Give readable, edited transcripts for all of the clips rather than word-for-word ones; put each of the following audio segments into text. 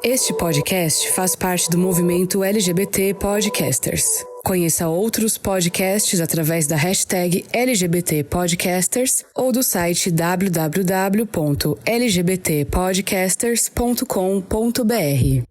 Este podcast faz parte do movimento LGBT Podcasters. Conheça outros podcasts através da hashtag LGBT Podcasters ou do site www.lgbtpodcasters.com.br.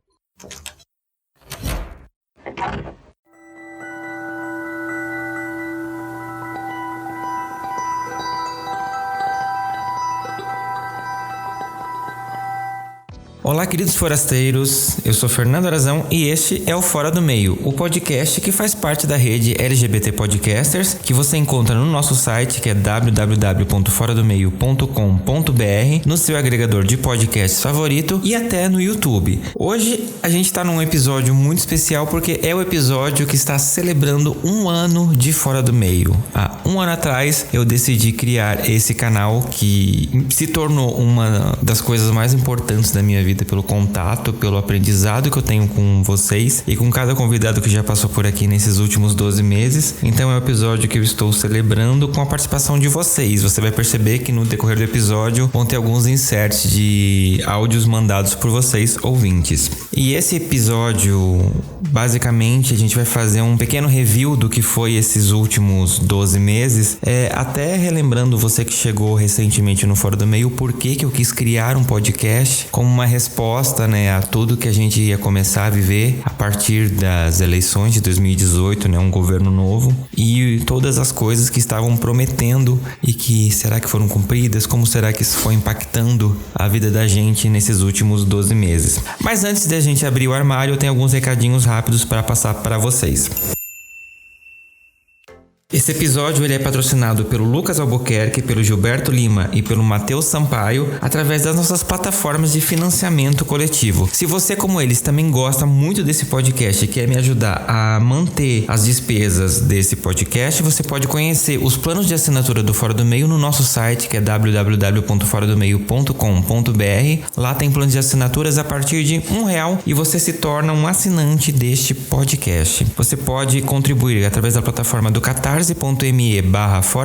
Olá, queridos forasteiros, eu sou Fernando Arazão e este é o Fora do Meio, o podcast que faz parte da rede LGBT Podcasters, que você encontra no nosso site, que é www.foradomeio.com.br, no seu agregador de podcasts favorito e até no YouTube. Hoje a gente está num episódio muito especial porque é o episódio que está celebrando um ano de Fora do Meio. Há um ano atrás eu decidi criar esse canal que se tornou uma das coisas mais importantes da minha vida, pelo contato, pelo aprendizado que eu tenho com vocês e com cada convidado que já passou por aqui nesses últimos 12 meses. Então é um episódio que eu estou celebrando com a participação de vocês. Você vai perceber que no decorrer do episódio vão ter alguns inserts de áudios mandados por vocês, ouvintes. E esse episódio, basicamente, a gente vai fazer um pequeno review do que foi esses últimos 12 meses, até relembrando você que chegou recentemente no Fora do Meio, o porquê que eu quis criar um podcast como uma resposta, a tudo que a gente ia começar a viver a partir das eleições de 2018, um governo novo e todas as coisas que estavam prometendo e que será que foram cumpridas, como será que isso foi impactando a vida da gente nesses últimos 12 meses. Mas antes de a gente abrir o armário, eu tenho alguns recadinhos rápidos para passar para vocês. Esse episódio ele é patrocinado pelo Lucas Albuquerque, pelo Gilberto Lima e pelo Matheus Sampaio através das nossas plataformas de financiamento coletivo. Se você, como eles, também gosta muito desse podcast e quer me ajudar a manter as despesas desse podcast, você pode conhecer os planos de assinatura do Fora do Meio no nosso site, que é www.foradomeio.com.br. Lá tem planos de assinaturas a partir de R$1 e você se torna um assinante deste podcast. Você pode contribuir através da plataforma do catarse.me/Fora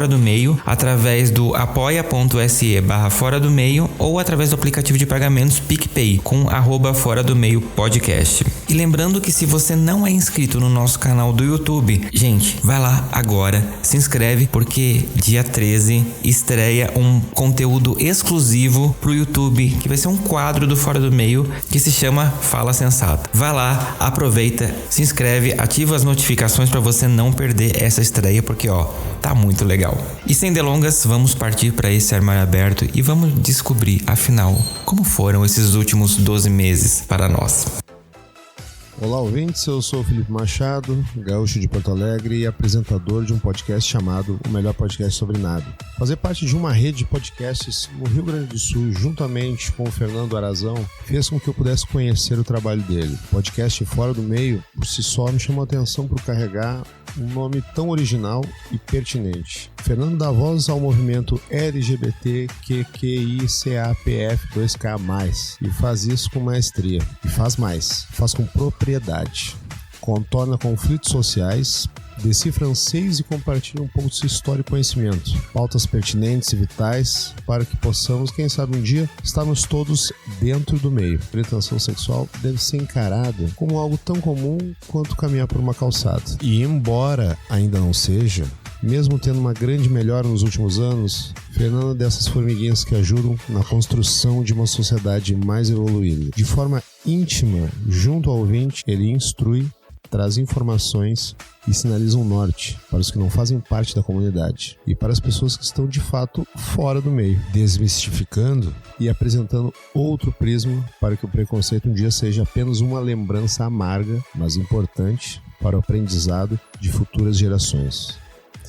do Meio, através do apoia.se/Fora do Meio ou através do aplicativo de pagamentos PicPay com @Fora do Meio Podcast. E lembrando que se você não é inscrito no nosso canal do YouTube, gente, vai lá agora, se inscreve porque dia 13 estreia um conteúdo exclusivo pro YouTube, que vai ser um quadro do Fora do Meio que se chama Fala Sensato. Vai lá, aproveita, se inscreve, ativa as notificações para você não perder essa estreia, porque tá muito legal. E sem delongas, vamos partir para esse armário aberto e vamos descobrir, afinal, como foram esses últimos 12 meses para nós. Olá, ouvintes, eu sou o Felipe Machado, gaúcho de Porto Alegre e apresentador de um podcast chamado O Melhor Podcast Sobre Nada. Fazer parte de uma rede de podcasts no Rio Grande do Sul, juntamente com o Fernando Arazão, fez com que eu pudesse conhecer o trabalho dele. O podcast Fora do Meio, por si só, me chamou a atenção por carregar um nome tão original e pertinente. Fernando dá voz ao movimento LGBTQICAPF2K+, e faz isso com maestria. E faz mais, faz com propriedade. Contorna conflitos sociais, decifra anseios e compartilha um pouco de sua história e conhecimento. Pautas pertinentes e vitais para que possamos, quem sabe um dia, estarmos todos dentro do meio. A orientação sexual deve ser encarada como algo tão comum quanto caminhar por uma calçada. E embora ainda não seja, mesmo tendo uma grande melhora nos últimos anos, Fernando é dessas formiguinhas que ajudam na construção de uma sociedade mais evoluída. De forma íntima, junto ao ouvinte, ele instrui, traz informações e sinaliza um norte para os que não fazem parte da comunidade e para as pessoas que estão de fato fora do meio, desmistificando e apresentando outro prisma para que o preconceito um dia seja apenas uma lembrança amarga, mas importante para o aprendizado de futuras gerações.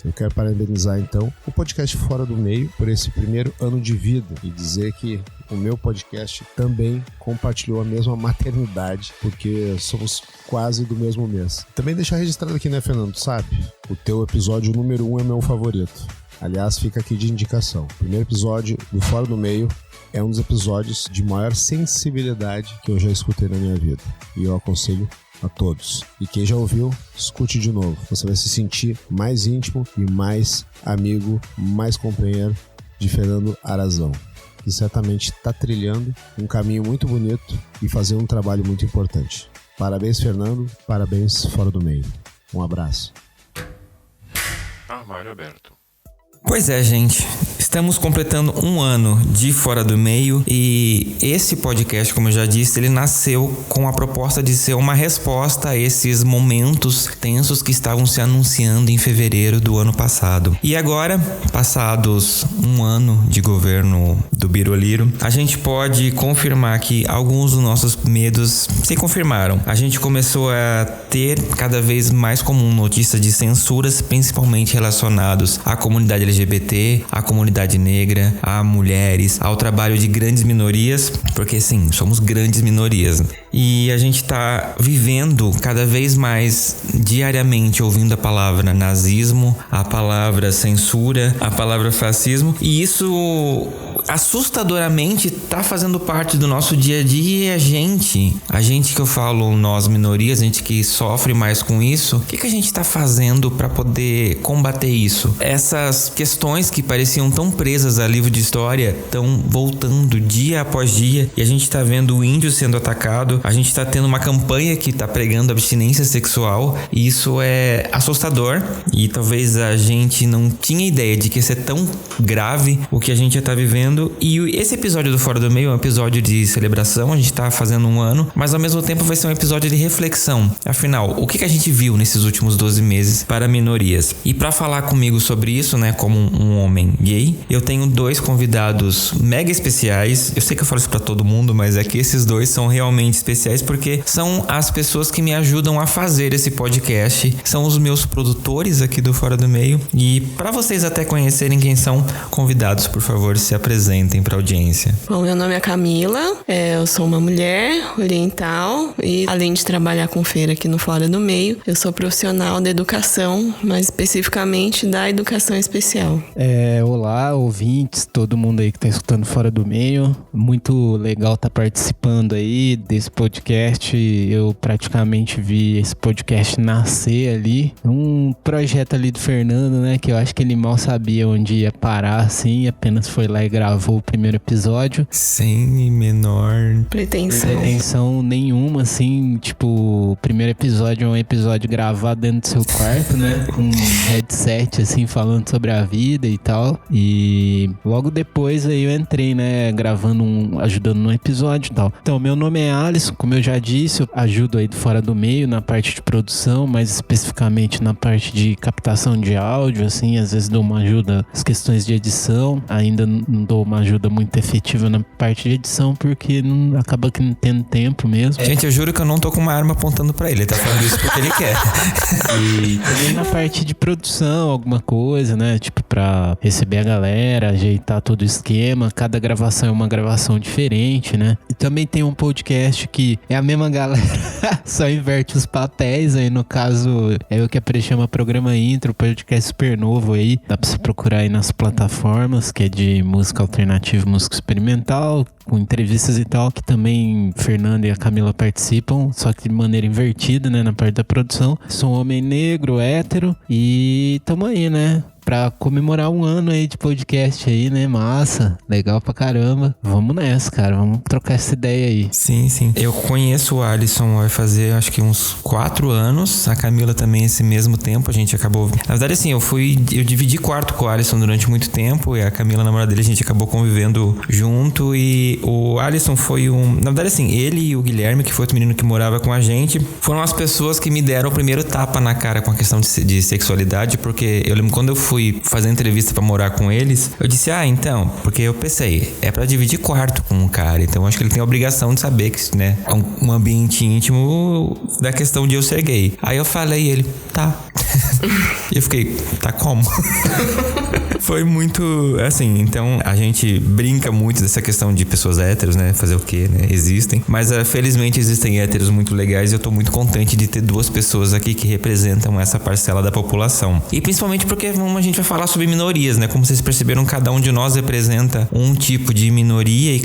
Eu quero parabenizar então o podcast Fora do Meio por esse primeiro ano de vida e dizer que o meu podcast também compartilhou a mesma maternidade, porque somos quase do mesmo mês. Também deixar registrado aqui, Fernando? Tu sabe? O teu episódio número 1 é meu favorito. Aliás, fica aqui de indicação. O primeiro episódio do Fora do Meio é um dos episódios de maior sensibilidade que eu já escutei na minha vida. E eu aconselho a todos. E quem já ouviu, escute de novo. Você vai se sentir mais íntimo e mais amigo, mais companheiro de Fernando Arazão. que certamente está trilhando um caminho muito bonito e fazendo um trabalho muito importante. Parabéns, Fernando. Parabéns, Fora do Meio. Um abraço. Armário aberto. Pois é, gente. Estamos completando um ano de Fora do Meio e esse podcast, como eu já disse, ele nasceu com a proposta de ser uma resposta a esses momentos tensos que estavam se anunciando em fevereiro do ano passado. E agora, passados um ano de governo do Biroliro, a gente pode confirmar que alguns dos nossos medos se confirmaram. A gente começou a ter cada vez mais comum notícias de censuras, principalmente relacionados à comunidade LGBT, à comunidade negra, a mulheres, ao trabalho de grandes minorias, porque sim, somos grandes minorias. E a gente está vivendo cada vez mais diariamente ouvindo a palavra nazismo, a palavra censura, a palavra fascismo, e isso assustadoramente está fazendo parte do nosso dia a dia. E a gente que eu falo, nós minorias, a gente que sofre mais com isso, o que a gente está fazendo para poder combater isso? Essas questões que pareciam tão presas a livro de história estão voltando dia após dia, e a gente está vendo o índio sendo atacado, a gente está tendo uma campanha que está pregando abstinência sexual, e isso é assustador, e talvez a gente não tinha ideia de que ia ser tão grave o que a gente já está vivendo. E esse episódio do Fora do Meio é um episódio de celebração, a gente tá fazendo um ano, mas ao mesmo tempo vai ser um episódio de reflexão. Afinal, o que a gente viu nesses últimos 12 meses para minorias? E para falar comigo sobre isso, né, como um homem gay, eu tenho 2 convidados mega especiais. Eu sei que eu falo isso pra todo mundo, mas é que esses 2 são realmente especiais porque são as pessoas que me ajudam a fazer esse podcast, são os meus produtores aqui do Fora do Meio. E para vocês até conhecerem quem são convidados, por favor, se apresentem para a audiência. Bom, meu nome é Camila, eu sou uma mulher oriental e, além de trabalhar com feira aqui no Fora do Meio, eu sou profissional da educação, mais especificamente da educação especial. Olá, ouvintes, todo mundo aí que tá escutando Fora do Meio. Muito legal estar participando aí desse podcast. Eu praticamente vi esse podcast nascer ali. Um projeto ali do Fernando, né, que eu acho que ele mal sabia onde ia parar, assim, apenas foi lá e gravou o primeiro episódio. Sem menor pretensão nenhuma, assim, tipo, o primeiro episódio é um episódio gravado dentro do seu quarto, né, com um headset, assim, falando sobre a vida e tal, e logo depois aí eu entrei, né, ajudando no episódio e tal. Então, meu nome é Alisson, como eu já disse, eu ajudo aí do Fora do Meio na parte de produção, mais especificamente na parte de captação de áudio, assim, às vezes dou uma ajuda nas questões de edição, ainda não dou uma ajuda muito efetiva na parte de edição, porque acaba que não tendo tempo mesmo. Gente, eu juro que eu não tô com uma arma apontando pra ele tá falando isso porque ele quer. E também na parte de produção, alguma coisa, né, tipo pra receber a galera, ajeitar todo o esquema, cada gravação é uma gravação diferente, né. E também tem um podcast que é a mesma galera, só inverte os papéis, aí no caso é o que a chama Programa Intro, podcast super novo aí, dá pra você procurar aí nas plataformas, que é de música alternativa, música experimental, com entrevistas e tal, que também Fernando e a Camila participam, só que de maneira invertida, né, na parte da produção. Sou um homem negro, hétero, e tamo aí, né, pra comemorar um ano aí de podcast aí, né? Massa, legal pra caramba. Vamos nessa, cara, vamos trocar essa ideia aí. Sim. Eu conheço o Alisson, vai fazer acho que uns 4 anos, a Camila também esse mesmo tempo, a gente acabou... Na verdade, assim, eu dividi quarto com o Alisson durante muito tempo, e a Camila, a namorada dele, a gente acabou convivendo junto, e o Alisson foi na verdade, assim, ele e o Guilherme, que foi outro menino que morava com a gente, foram as pessoas que me deram o primeiro tapa na cara com a questão de sexualidade, porque eu lembro quando eu fui fazer entrevista pra morar com eles, eu disse, então, porque eu pensei, é pra dividir quarto com um cara, então eu acho que ele tem a obrigação de saber que, né, é um ambiente íntimo da questão de eu ser gay. Aí eu falei, ele, tá. E eu fiquei, tá como? Foi muito, assim, então a gente brinca muito dessa questão de pessoas héteros, né, fazer o quê, né, existem, mas felizmente existem héteros muito legais, e eu tô muito contente de ter 2 pessoas aqui que representam essa parcela da população, e principalmente porque a gente vai falar sobre minorias, né, como vocês perceberam, cada um de nós representa um tipo de minoria, e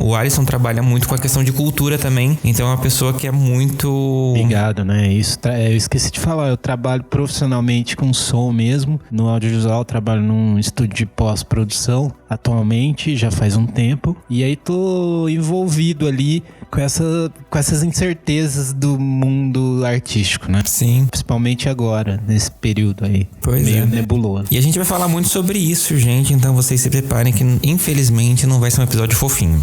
o Alisson trabalha muito com a questão de cultura também, então é uma pessoa que é muito... Obrigado, né, isso, eu esqueci de falar, eu trabalho profissionalmente com som mesmo. No audiovisual, trabalho num estúdio de pós-produção atualmente, já faz um tempo. E aí tô envolvido ali com essas incertezas do mundo artístico, né? Sim. Principalmente agora, nesse período aí. Pois meio é. nebuloso. E a gente vai falar muito sobre isso, gente. Então vocês se preparem que, infelizmente, não vai ser um episódio fofinho.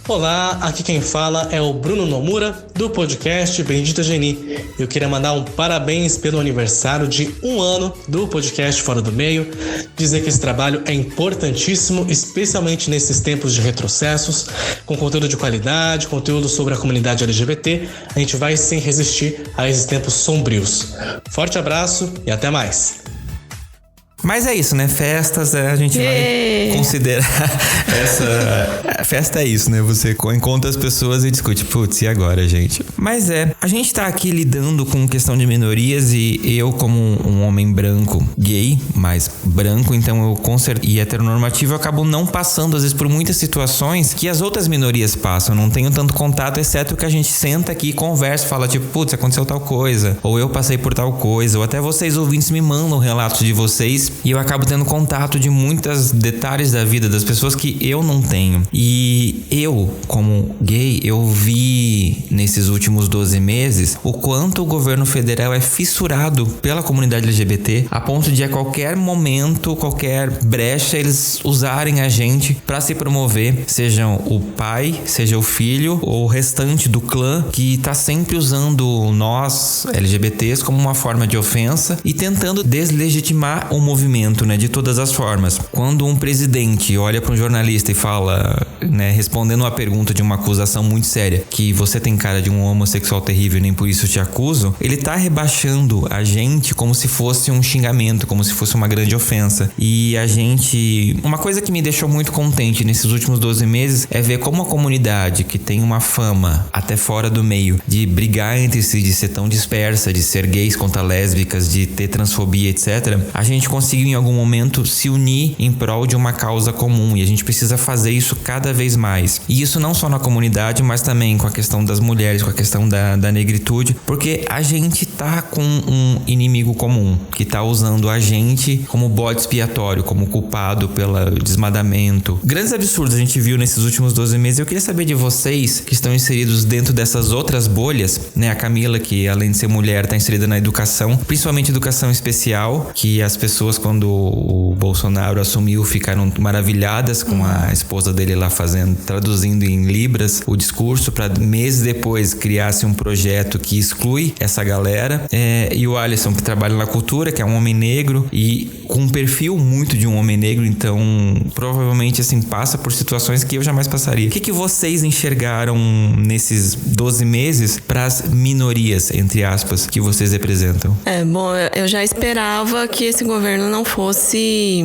Olá, aqui quem fala é o Bruno Nomura, do podcast Bendita Geni. Eu queria mandar um parabéns pelo aniversário de 1 ano do podcast Fora do Meio, dizer que esse trabalho é importantíssimo, especialmente nesses tempos de retrocessos, com conteúdo de qualidade, conteúdo sobre a comunidade LGBT. A gente vai sem resistir a esses tempos sombrios. Forte abraço e até mais! Mas é isso, né? Festas, a gente vai considerar essa... Festa é isso, né? Você encontra as pessoas e discute, putz, e agora, gente? Mas a gente tá aqui lidando com questão de minorias e eu, como um homem branco, gay, mas branco, então eu e heteronormativo, eu acabo não passando, às vezes, por muitas situações que as outras minorias passam. Eu não tenho tanto contato, exceto que a gente senta aqui e conversa, fala tipo, putz, aconteceu tal coisa, ou eu passei por tal coisa, ou até vocês ouvintes me mandam relatos de vocês. E eu acabo tendo contato de muitos detalhes da vida das pessoas que eu não tenho. E eu, como gay, eu vi nesses últimos 12 meses o quanto o governo federal é fissurado pela comunidade LGBT, a ponto de a qualquer momento, qualquer brecha, eles usarem a gente para se promover, sejam o pai, seja o filho ou o restante do clã, que tá sempre usando nós, LGBTs, como uma forma de ofensa e tentando deslegitimar o movimento, né, de todas as formas. Quando um presidente olha para um jornalista e fala, né, respondendo uma pergunta de uma acusação muito séria, que você tem cara de um homossexual terrível e nem por isso te acuso, ele tá rebaixando a gente como se fosse um xingamento, como se fosse uma grande ofensa. E a gente... Uma coisa que me deixou muito contente nesses últimos 12 meses é ver como a comunidade, que tem uma fama até fora do meio, de brigar entre si, de ser tão dispersa, de ser gays contra lésbicas, de ter transfobia, etc., a gente conseguiu em algum momento se unir em prol de uma causa comum, e a gente precisa fazer isso cada vez mais. E isso não só na comunidade, mas também com a questão das mulheres, com a questão da negritude, porque a gente tá com um inimigo comum, que tá usando a gente como bode expiatório, como culpado pelo desmadamento. Grandes absurdos a gente viu nesses últimos 12 meses. Eu queria saber de vocês que estão inseridos dentro dessas outras bolhas, né? A Camila, que além de ser mulher, tá inserida na educação, principalmente educação especial, que as pessoas, quando o Bolsonaro assumiu, ficaram maravilhadas com a esposa dele lá traduzindo em libras o discurso, para meses depois criasse um projeto que exclui essa galera. E o Alisson, que trabalha na cultura, que é um homem negro e com um perfil muito de um homem negro, então provavelmente assim passa por situações que eu jamais passaria. O que vocês enxergaram nesses 12 meses para as minorias, entre aspas, que vocês representam? Bom, eu já esperava que esse governo não fosse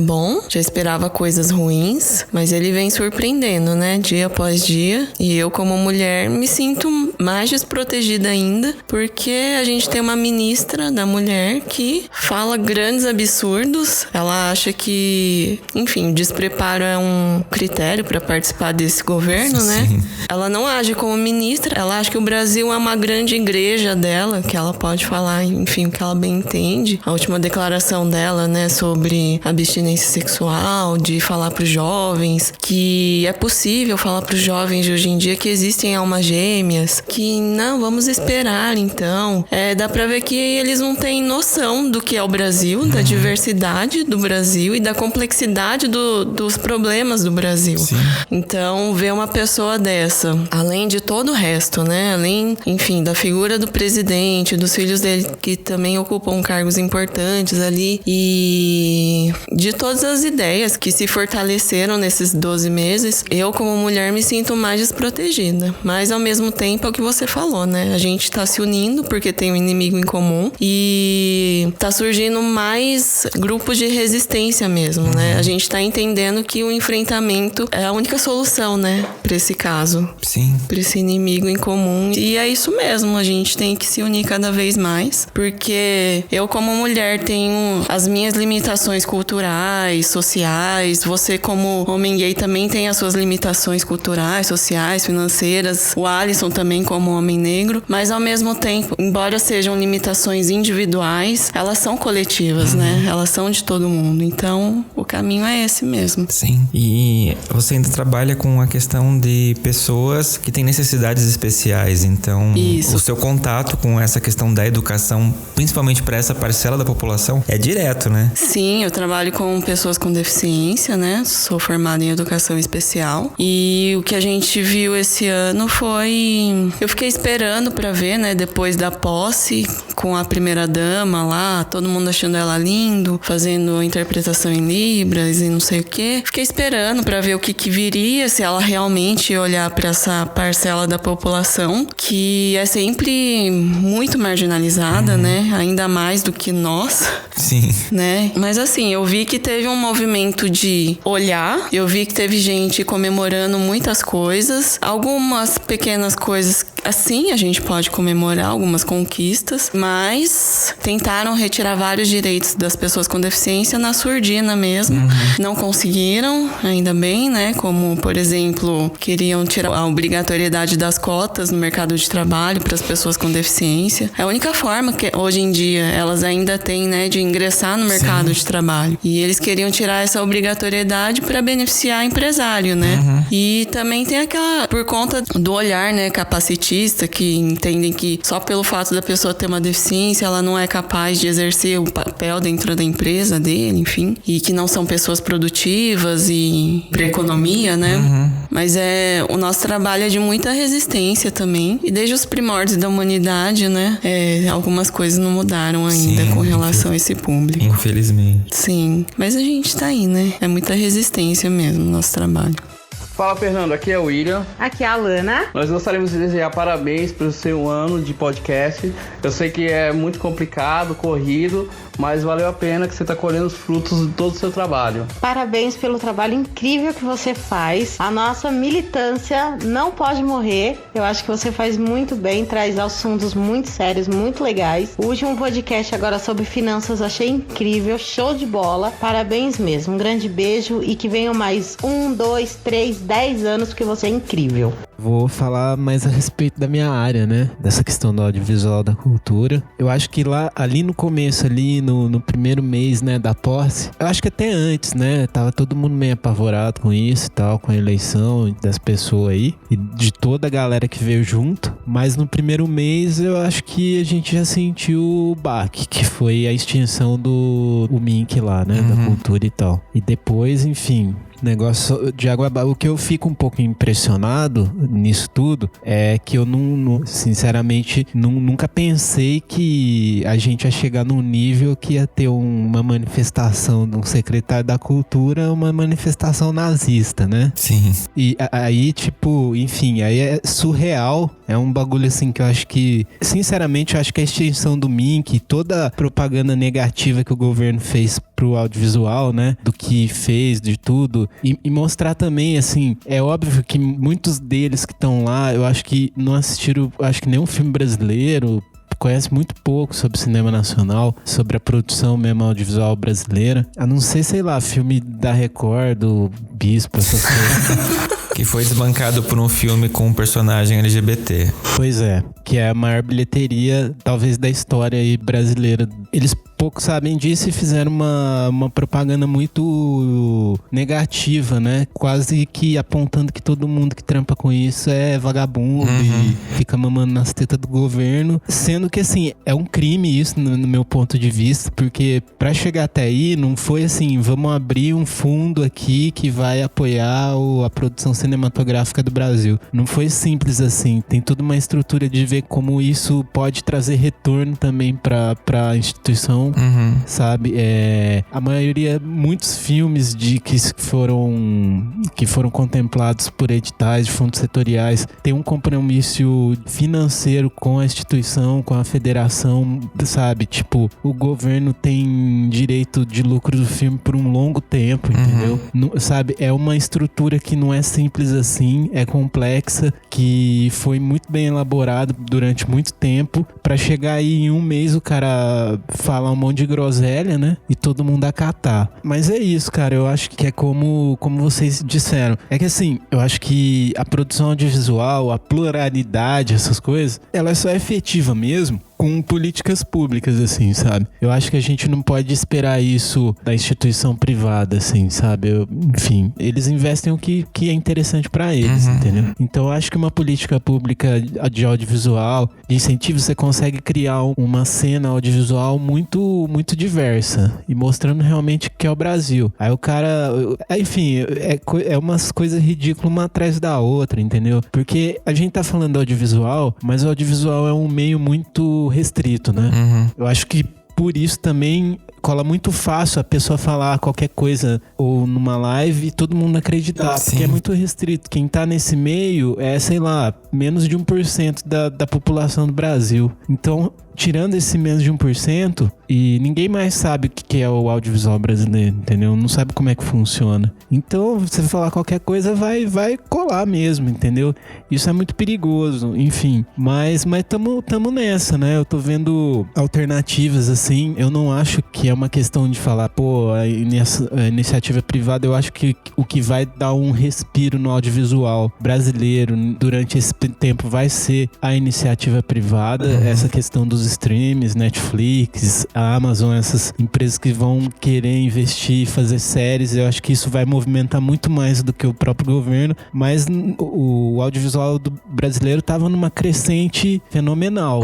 bom, já esperava coisas ruins, mas ele vem surpreendendo, né, dia após dia. E eu, como mulher, me sinto mais desprotegida ainda, porque a gente tem uma ministra da mulher que fala grandes absurdos. Ela acha que, enfim, despreparo é um critério para participar desse governo, né? Ela não age como ministra, ela acha que o Brasil é uma grande igreja dela, que ela pode falar, enfim, o que ela bem entende. A última declaração dela, né, sobre abstinência sexual, de falar para os jovens que é possível falar para os jovens de hoje em dia que existem almas gêmeas, que não, vamos esperar então. Dá para ver que eles não têm noção do que é o Brasil, da diversidade do Brasil e da complexidade dos problemas do Brasil. Sim. Então, ver uma pessoa dessa, além de todo o resto, né, além, enfim, da figura do presidente, dos filhos dele que também ocupam cargos importantes ali, e de todas as ideias que se fortaleceram nesses 12 meses, eu, como mulher, me sinto mais desprotegida. Mas, ao mesmo tempo, é o que você falou, né? A gente tá se unindo porque tem um inimigo em comum e tá surgindo mais grupos de resistência mesmo, né? A gente tá entendendo que o enfrentamento é a única solução, né? Pra esse caso. Sim. Pra esse inimigo em comum. E é isso mesmo, a gente tem que se unir cada vez mais, porque eu, como mulher, tenho as minhas limitações culturais, sociais. Você, como homem gay, também tem as suas limitações culturais, sociais, financeiras. O Alisson também como homem negro, mas ao mesmo tempo, embora sejam limitações individuais, elas são coletivas, né? Elas são de todo mundo. Então, o caminho é esse mesmo. Sim. E você ainda trabalha com a questão de pessoas que têm necessidades especiais. Então, Isso. O seu contato com essa questão da educação, principalmente para essa parcela da população, é direto, né? Sim, eu trabalho com pessoas com deficiência, né? Sou formada em educação especial. E o que a gente viu esse ano foi... Eu fiquei esperando pra ver, né? Depois da posse, com a primeira-dama lá, todo mundo achando ela lindo, fazendo interpretação em Libras e não sei o quê. Fiquei esperando pra ver o que viria, se ela realmente ia olhar pra essa parcela da população, que é sempre muito marginalizada, né? Ainda mais do que nós. Sim. Né? Mas assim, eu vi que teve um movimento de olhar, eu vi que teve gente comemorando muitas coisas, algumas pequenas coisas assim a gente pode comemorar, algumas conquistas, mas tentaram retirar vários direitos das pessoas com deficiência na surdina mesmo. Não conseguiram, ainda bem, né? Como, por exemplo, queriam tirar a obrigatoriedade das cotas no mercado de trabalho para as pessoas com deficiência. É a única forma que hoje em dia elas ainda têm, né, de ingressar no mercado de trabalho. E eles queriam tirar essa obrigatoriedade para beneficiar empresário, né? E também tem aquela, por conta do olhar, né, capacitista, que entendem que só pelo fato da pessoa ter uma deficiência, ela não é capaz de exercer o papel dentro da empresa dele, enfim. E que não são pessoas produtivas e para economia, né? Mas o nosso trabalho é de muita resistência também. E desde os primórdios da humanidade, né? Algumas coisas não mudaram ainda com relação a esse público. Infelizmente. Sim, mas a gente tá aí, né? É muita resistência mesmo no nosso trabalho. Fala, Fernando, aqui é o William. Aqui é a Alana. Nós gostaríamos de desejar parabéns pelo seu ano de podcast. Eu sei que é muito complicado, corrido, mas valeu a pena que você está colhendo os frutos de todo o seu trabalho. Parabéns pelo trabalho incrível que você faz. A nossa militância não pode morrer. Eu acho que você faz muito bem, traz assuntos muito sérios, muito legais. O último podcast agora sobre finanças achei incrível, show de bola. Parabéns mesmo, um grande beijo e que venham mais 1, 2, 3, 10 anos, porque você é incrível. Vou falar mais a respeito da minha área, né? Dessa questão do audiovisual, da cultura. Eu acho que ali no começo, ali no primeiro mês, né, da posse, eu acho que até antes, né? Tava todo mundo meio apavorado com isso e tal, com a eleição das pessoas aí. E de toda a galera que veio junto. Mas no primeiro mês, eu acho que a gente já sentiu o baque, que foi a extinção do MINC lá, né? Da cultura e tal. E depois, enfim... Negócio de água. O que eu fico um pouco impressionado nisso tudo é que eu sinceramente nunca pensei que a gente ia chegar num nível que ia ter uma manifestação de um secretário da cultura, uma manifestação nazista, né? Sim. E aí, tipo, enfim, aí é surreal. É um bagulho assim que eu acho que, sinceramente, eu acho que a extinção do MINC, toda a propaganda negativa que o governo fez pro audiovisual, né? Do que fez, de tudo. E mostrar também, assim, é óbvio que muitos deles que estão lá, eu acho que não assistiram, acho que nenhum filme brasileiro, conhece muito pouco sobre cinema nacional, sobre a produção mesmo audiovisual brasileira. A não ser, sei lá, filme da Record, do Bispo, essas coisas. Que foi desbancado por um filme com um personagem LGBT. Pois é, que é a maior bilheteria, talvez, da história aí brasileira. Eles pouco sabem disso e fizeram uma propaganda muito negativa, né? Quase que apontando que todo mundo que trampa com isso é vagabundo e fica mamando nas tetas do governo. Sendo que, assim, é um crime isso no meu ponto de vista, porque pra chegar até aí não foi assim, vamos abrir um fundo aqui que vai apoiar a produção cinematográfica do Brasil. Não foi simples assim. Tem toda uma estrutura de ver como isso pode trazer retorno também pra instituição. Sabe? A maioria, muitos filmes que foram contemplados por editais de fundos setoriais tem um compromisso financeiro com a instituição, com a federação, sabe? Tipo, o governo tem direito de lucro do filme por um longo tempo, entendeu? Sabe? É uma estrutura que não é simples assim, é complexa, que foi muito bem elaborada durante muito tempo, pra chegar aí em um mês o cara falar um monte de groselha, né? E todo mundo acatar. Mas é isso, cara. Eu acho que é como vocês disseram. É que assim, eu acho que a produção audiovisual, a pluralidade, essas coisas, ela só é efetiva mesmo com políticas públicas, assim, sabe? Eu acho que a gente não pode esperar isso da instituição privada, assim, sabe? Enfim, eles investem o que é interessante pra eles, entendeu? Então eu acho que uma política pública de audiovisual, de incentivo, você consegue criar uma cena audiovisual muito, muito diversa e mostrando realmente que é o Brasil. Aí o cara... Enfim, é umas coisas ridículas uma atrás da outra, entendeu? Porque a gente tá falando audiovisual, mas o audiovisual é um meio muito restrito, né? Eu acho que por isso também cola muito fácil a pessoa falar qualquer coisa ou numa live e todo mundo acreditar, porque é muito restrito. Quem tá nesse meio é, sei lá, menos de 1% da população do Brasil. Então, tirando esse menos de 1%, e ninguém mais sabe o que é o audiovisual brasileiro, entendeu? Não sabe como é que funciona. Então, você falar qualquer coisa vai colar mesmo, entendeu? Isso é muito perigoso, enfim. Mas tamo nessa, né? Eu tô vendo alternativas, assim. Eu não acho que é uma questão de falar, pô, a iniciativa privada, eu acho que o que vai dar um respiro no audiovisual brasileiro durante esse tempo vai ser a iniciativa privada, essa questão dos streams, Netflix, a Amazon, essas empresas que vão querer investir e fazer séries. Eu acho que isso vai movimentar muito mais do que o próprio governo, mas o audiovisual brasileiro estava numa crescente fenomenal.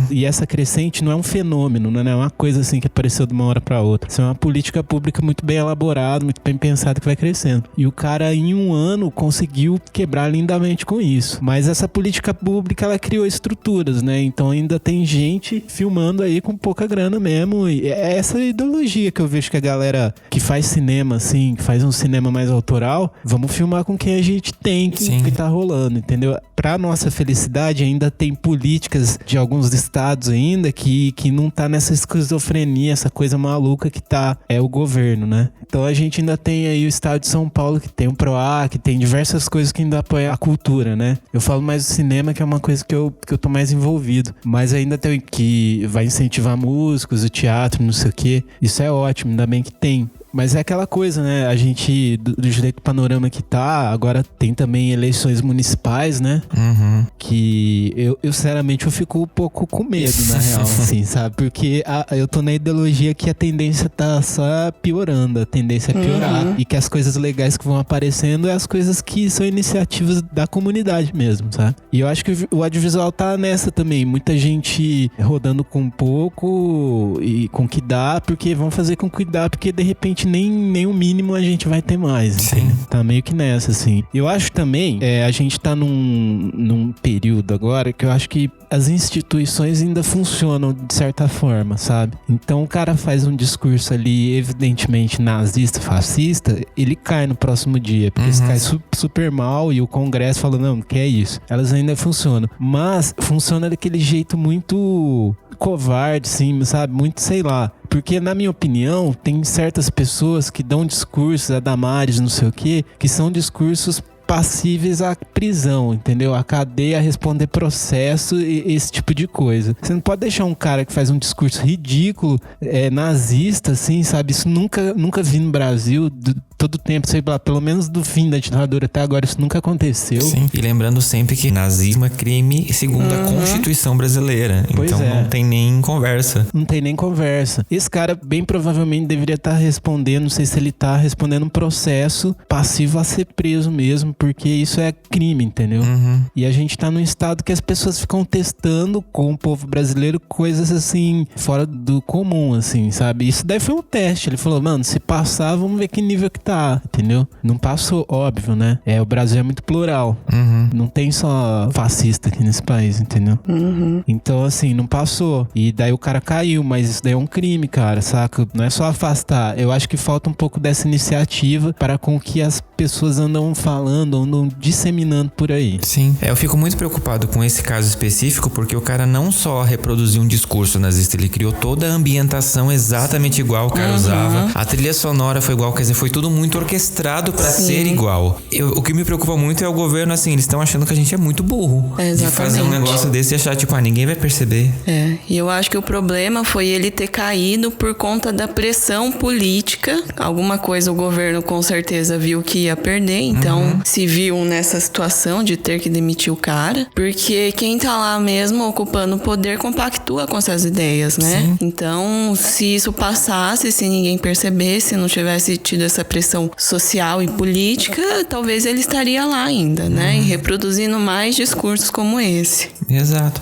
E essa crescente não é um fenômeno, não é uma coisa assim que apareceu de uma hora para outra. Isso é uma política pública muito bem elaborada, muito bem pensada, que vai crescendo. E o cara em um ano conseguiu quebrar lindamente com isso. Mas essa política pública, ela criou estruturas, né? Então ainda tem gente filmando aí com pouca grana mesmo. E é essa ideologia que eu vejo que a galera que faz cinema, assim, que faz um cinema mais autoral, vamos filmar com quem a gente tem que tá rolando, entendeu? Pra nossa felicidade, ainda tem políticas de alguns estados ainda que não tá nessa esquizofrenia, essa coisa maluca que tá o governo, né? Então a gente ainda tem aí o estado de São Paulo, que tem o PROAC, que tem diversas coisas que ainda apoiam a cultura, né? Eu falo mais do cinema, que é uma coisa que eu tô mais envolvido, mas ainda tem que vai incentivar músicos, o teatro, não sei o quê. Isso é ótimo, ainda bem que tem. Mas é aquela coisa, né? A gente, do jeito do panorama que tá, agora tem também eleições municipais, né? Que eu sinceramente, eu fico um pouco com medo, na real, assim, sabe? Porque eu tô na ideologia que a tendência tá só piorando, a tendência é piorar. E que as coisas legais que vão aparecendo é as coisas que são iniciativas da comunidade mesmo, sabe? E eu acho que o audiovisual tá nessa também. Muita gente rodando com pouco e com o que dá, porque vão fazer com que dá, porque de repente nem o mínimo a gente vai ter mais. Tá meio que nessa, assim. Eu acho também, a gente tá num período agora que eu acho que as instituições ainda funcionam de certa forma, sabe? Então o cara faz um discurso ali evidentemente nazista, fascista, ele cai no próximo dia, porque ele cai super mal e o Congresso fala, não quer isso. Elas ainda funcionam, mas funciona daquele jeito muito covarde, sim, sabe? Muito, sei lá. Porque, na minha opinião, tem certas pessoas que dão discursos, a Damares, não sei o quê, que são discursos passíveis à prisão, entendeu? A cadeia, a responder processo e esse tipo de coisa. Você não pode deixar um cara que faz um discurso ridículo, nazista, assim, sabe? Isso nunca vi no Brasil, todo tempo, sei lá, pelo menos do fim da ditadura até agora, isso nunca aconteceu. Sim, e lembrando sempre que nazismo é crime segundo a Constituição brasileira. Pois então não tem nem conversa. Não tem nem conversa. Esse cara bem provavelmente deveria estar respondendo, não sei se ele tá respondendo um processo passivo a ser preso mesmo, porque isso é crime, entendeu? E a gente tá num estado que as pessoas ficam testando com o povo brasileiro coisas assim, fora do comum, assim, sabe? Isso daí foi um teste. Ele falou, mano, se passar, vamos ver que nível que tá, entendeu? Não passou, óbvio, né? O Brasil é muito plural. Não tem só fascista aqui nesse país, entendeu? Então, assim, não passou. E daí o cara caiu, mas isso daí é um crime, cara, saca? Não é só afastar. Eu acho que falta um pouco dessa iniciativa para com que as pessoas andam falando, andam disseminando por aí. Sim. Eu fico muito preocupado com esse caso específico, porque o cara não só reproduziu um discurso nazista, ele criou toda a ambientação exatamente igual o cara usava. A trilha sonora foi igual, quer dizer, foi tudo muito orquestrado pra ser igual. O que me preocupa muito é o governo, assim, eles estão achando que a gente é muito burro. De fazer um negócio desse e achar, tipo, ninguém vai perceber. E eu acho que o problema foi ele ter caído por conta da pressão política. Alguma coisa o governo com certeza viu que ia perder, então se viu nessa situação de ter que demitir o cara, porque quem tá lá mesmo ocupando o poder compactua com essas ideias, né? Sim. Então, se isso passasse, se ninguém percebesse, não tivesse tido essa pressão social e política, talvez ele estaria lá ainda, né? E reproduzindo mais discursos como esse. Exato.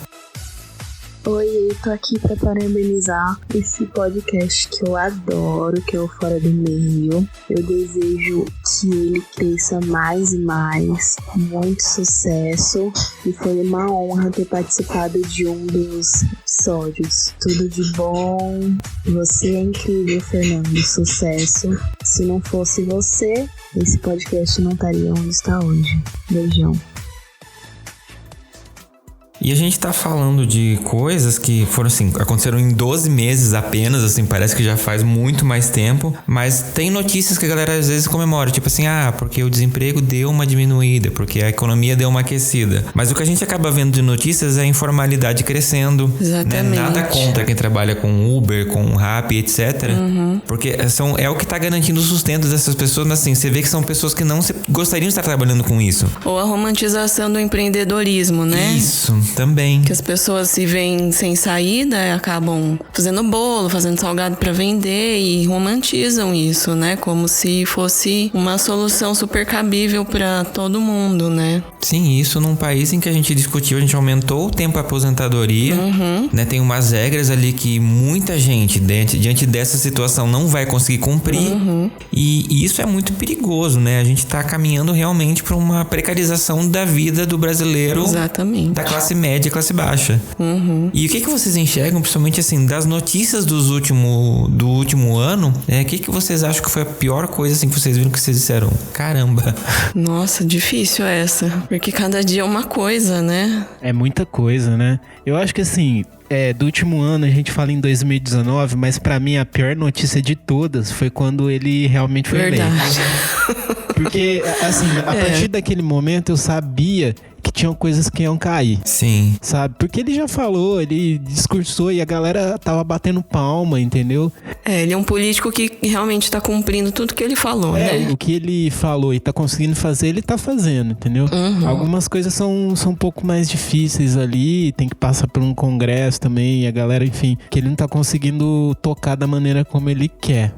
Oi, eu tô aqui pra parabenizar esse podcast que eu adoro, que é o Fora do Meio. Eu desejo que ele cresça mais e mais, muito sucesso, e foi uma honra ter participado de um dos episódios. Tudo de bom, você é incrível, Fernando, sucesso. Se não fosse você, esse podcast não estaria onde está hoje. Beijão. E a gente tá falando de coisas que foram assim, aconteceram em 12 meses apenas, assim, parece que já faz muito mais tempo, mas tem notícias que a galera às vezes comemora, tipo assim, porque o desemprego deu uma diminuída, porque a economia deu uma aquecida. Mas o que a gente acaba vendo de notícias é a informalidade crescendo. Exatamente. Né? Nada contra quem trabalha com Uber, com Rappi, etc. Porque é o que tá garantindo o sustento dessas pessoas, mas assim, você vê que são pessoas que não gostariam de estar trabalhando com isso. Ou a romantização do empreendedorismo, né? Isso. Também. Que as pessoas se veem sem saída, acabam fazendo bolo, fazendo salgado pra vender e romantizam isso, né? Como se fosse uma solução super cabível pra todo mundo, né? Sim, isso num país em que a gente discutiu, a gente aumentou o tempo da aposentadoria, né? Tem umas regras ali que muita gente, diante dessa situação, não vai conseguir cumprir. E isso é muito perigoso, né? A gente tá caminhando realmente pra uma precarização da vida do brasileiro. Exatamente. Da classe média e classe baixa. E o que vocês enxergam, principalmente assim, das notícias do último ano, o que vocês acham que foi a pior coisa assim que vocês viram, que vocês disseram? Caramba. Nossa, difícil essa. Porque cada dia é uma coisa, né? É muita coisa, né? Eu acho que assim, do último ano a gente fala em 2019, mas pra mim a pior notícia de todas foi quando ele realmente foi eleito. Porque, assim, a partir daquele momento eu sabia que tinham coisas que iam cair. Sim. Sabe? Porque ele já falou, ele discursou e a galera tava batendo palma, entendeu? Ele é um político que realmente tá cumprindo tudo que ele falou, né? O que ele falou e tá conseguindo fazer, ele tá fazendo, entendeu? Algumas coisas são um pouco mais difíceis ali, tem que passar por um congresso também, e a galera, enfim, que ele não tá conseguindo tocar da maneira como ele quer.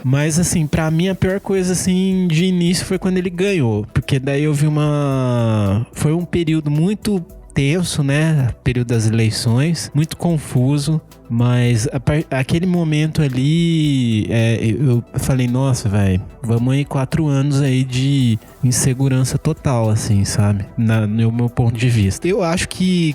Mas, assim, pra mim a pior coisa, assim, de início foi quando ele ganhou, porque daí eu vi foi um período muito tenso, né? Período das eleições, muito confuso, mas aquele momento ali, eu falei, nossa, velho, vamos aí 4 anos aí de insegurança total, assim, sabe? No meu ponto de vista. Eu acho que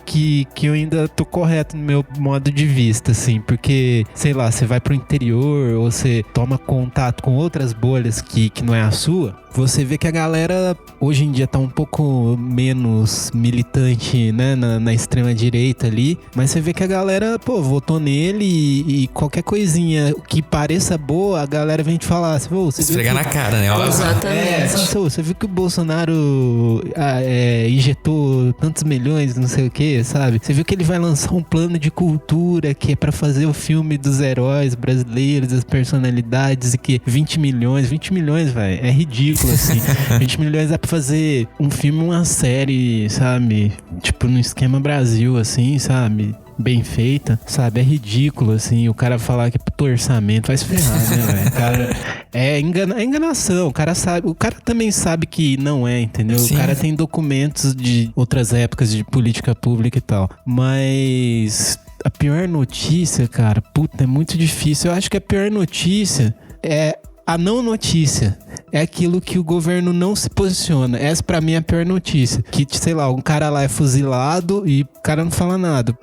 eu ainda tô correto no meu modo de vista, assim, porque, sei lá, você vai pro interior ou você toma contato com outras bolhas que não é a sua, você vê que a galera hoje em dia tá um pouco menos militante, né, na extrema direita ali, mas você vê que a galera, votou nele e qualquer coisinha que pareça boa, a galera vem te falar, você esfregar na cara, né? Exatamente. Você viu que o Bolsonaro injetou tantos milhões, não sei o que, sabe? Você viu que ele vai lançar um plano de cultura que é pra fazer o filme dos heróis brasileiros, das personalidades, e que 20 milhões, velho, é ridículo, assim. 20 milhões dá pra fazer um filme, uma série, sabe? Tipo, no esquema Brasil, assim, sabe? Bem feita, sabe? É ridículo, assim, o cara falar que é pro orçamento, vai se ferrar, né, velho? Cara, é enganação, o cara também sabe que não é, entendeu? Sim. O cara tem documentos de outras épocas de política pública e tal, mas a pior notícia, cara, é muito difícil. Eu acho que a pior notícia é a não notícia. é aquilo que o governo não se posiciona. Essa pra mim é a pior notícia. Que, sei lá, um cara lá é fuzilado e o cara não fala nada.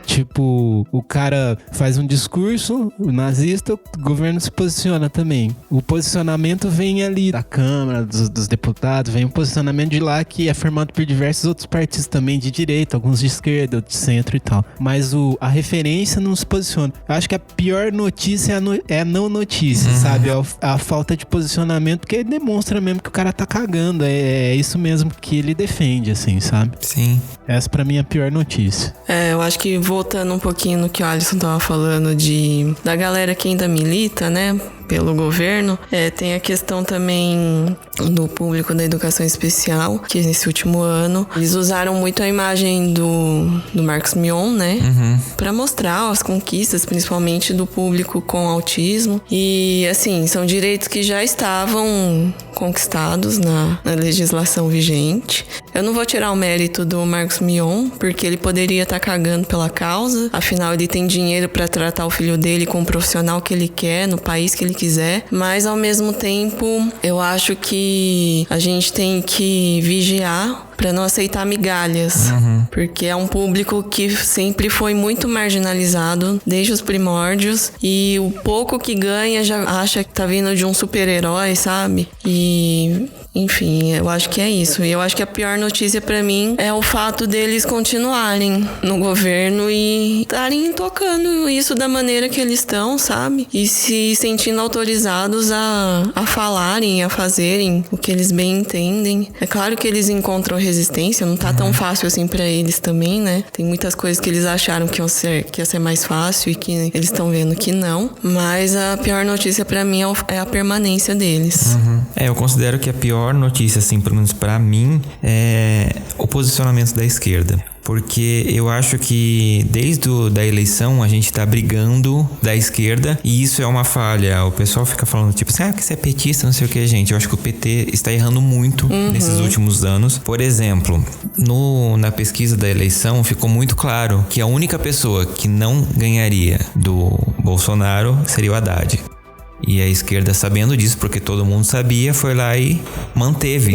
Tipo, o cara faz um discurso, o nazista, o governo se posiciona também. O posicionamento vem ali da Câmara, dos deputados, vem um posicionamento de lá que é formado por diversos outros partidos também de direita, alguns de esquerda, outros de centro e tal. Mas a referência não se posiciona. Eu acho que a pior notícia é a não notícia, sabe? A falta de posicionamento, porque demonstra mesmo que o cara tá cagando. É isso mesmo que ele defende, assim, sabe? Sim. Essa pra mim é a pior notícia. Eu acho que voltando um pouquinho no que o Alisson tava falando da galera que ainda milita, né, pelo governo, tem a questão também do público da educação especial, que nesse último ano eles usaram muito a imagem do Marcos Mion, né, pra mostrar as conquistas, principalmente do público com autismo. E assim, são direitos que já estavam conquistados na legislação vigente. Eu não vou tirar o mérito do Marcos Mion, porque ele poderia estar cagando pela causa, afinal ele tem dinheiro para tratar o filho dele com o profissional que ele quer, no país que ele quiser, mas ao mesmo tempo eu acho que a gente tem que vigiar para não aceitar migalhas, porque é um público que sempre foi muito marginalizado desde os primórdios, e o pouco que ganha já acha que tá vindo de um super-herói, sabe? E enfim, eu acho que é isso. E eu acho que a pior notícia pra mim é o fato deles continuarem no governo e estarem tocando isso da maneira que eles estão, sabe? E se sentindo autorizados a falarem, a fazerem o que eles bem entendem. É claro que eles encontram resistência, não tá tão fácil assim pra eles também, né? Tem muitas coisas que eles acharam que ia ser mais fácil e que eles estão vendo que não. Mas a pior notícia pra mim é a permanência deles. Eu considero que a pior notícia, assim, pelo menos pra mim, é o posicionamento da esquerda. Porque eu acho que desde da eleição a gente tá brigando da esquerda e isso é uma falha. O pessoal fica falando tipo assim, que você é petista, não sei o que, gente. Eu acho que o PT está errando muito nesses últimos anos. Por exemplo, na pesquisa da eleição ficou muito claro que a única pessoa que não ganharia do Bolsonaro seria o Haddad. E a esquerda, sabendo disso, porque todo mundo sabia, foi lá e manteve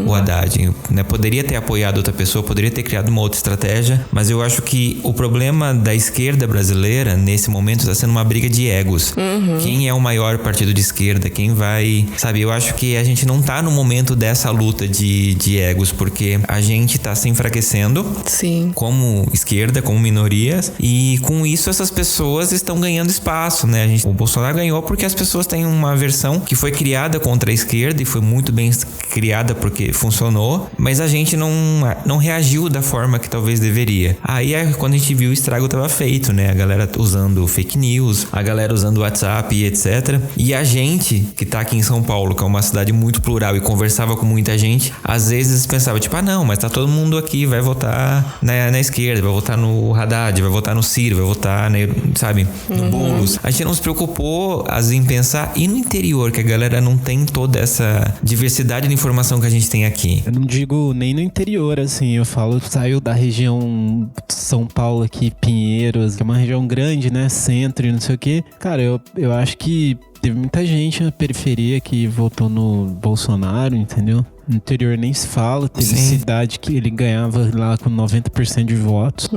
o Haddad, né? Poderia ter apoiado outra pessoa, poderia ter criado uma outra estratégia, mas eu acho que o problema da esquerda brasileira, nesse momento, está sendo uma briga de egos. Quem é o maior partido de esquerda? Quem vai... Sabe, eu acho que a gente não tá no momento dessa luta de egos, porque a gente tá se enfraquecendo. Sim. Como esquerda, como minorias, e com isso essas pessoas estão ganhando espaço, né? O Bolsonaro ganhou porque as pessoas têm uma versão que foi criada contra a esquerda e foi muito bem criada porque funcionou, mas a gente não reagiu da forma que talvez deveria. Aí quando a gente viu, o estrago estava feito, né? A galera usando fake news, a galera usando WhatsApp e etc. E a gente que tá aqui em São Paulo, que é uma cidade muito plural e conversava com muita gente, às vezes pensava tipo, não, mas tá todo mundo aqui, vai votar na esquerda, vai votar no Haddad, vai votar no Ciro, vai votar, sabe, no Boulos. A gente não se preocupou em pensar, e no interior, que a galera não tem toda essa diversidade de informação que a gente tem aqui. Eu não digo nem no interior, assim, eu saiu da região São Paulo aqui, Pinheiros, que é uma região grande, né, centro e não sei o quê. Cara, eu acho que teve muita gente na periferia que votou no Bolsonaro, entendeu? No interior nem se fala, teve cidade que ele ganhava lá com 90% de votos.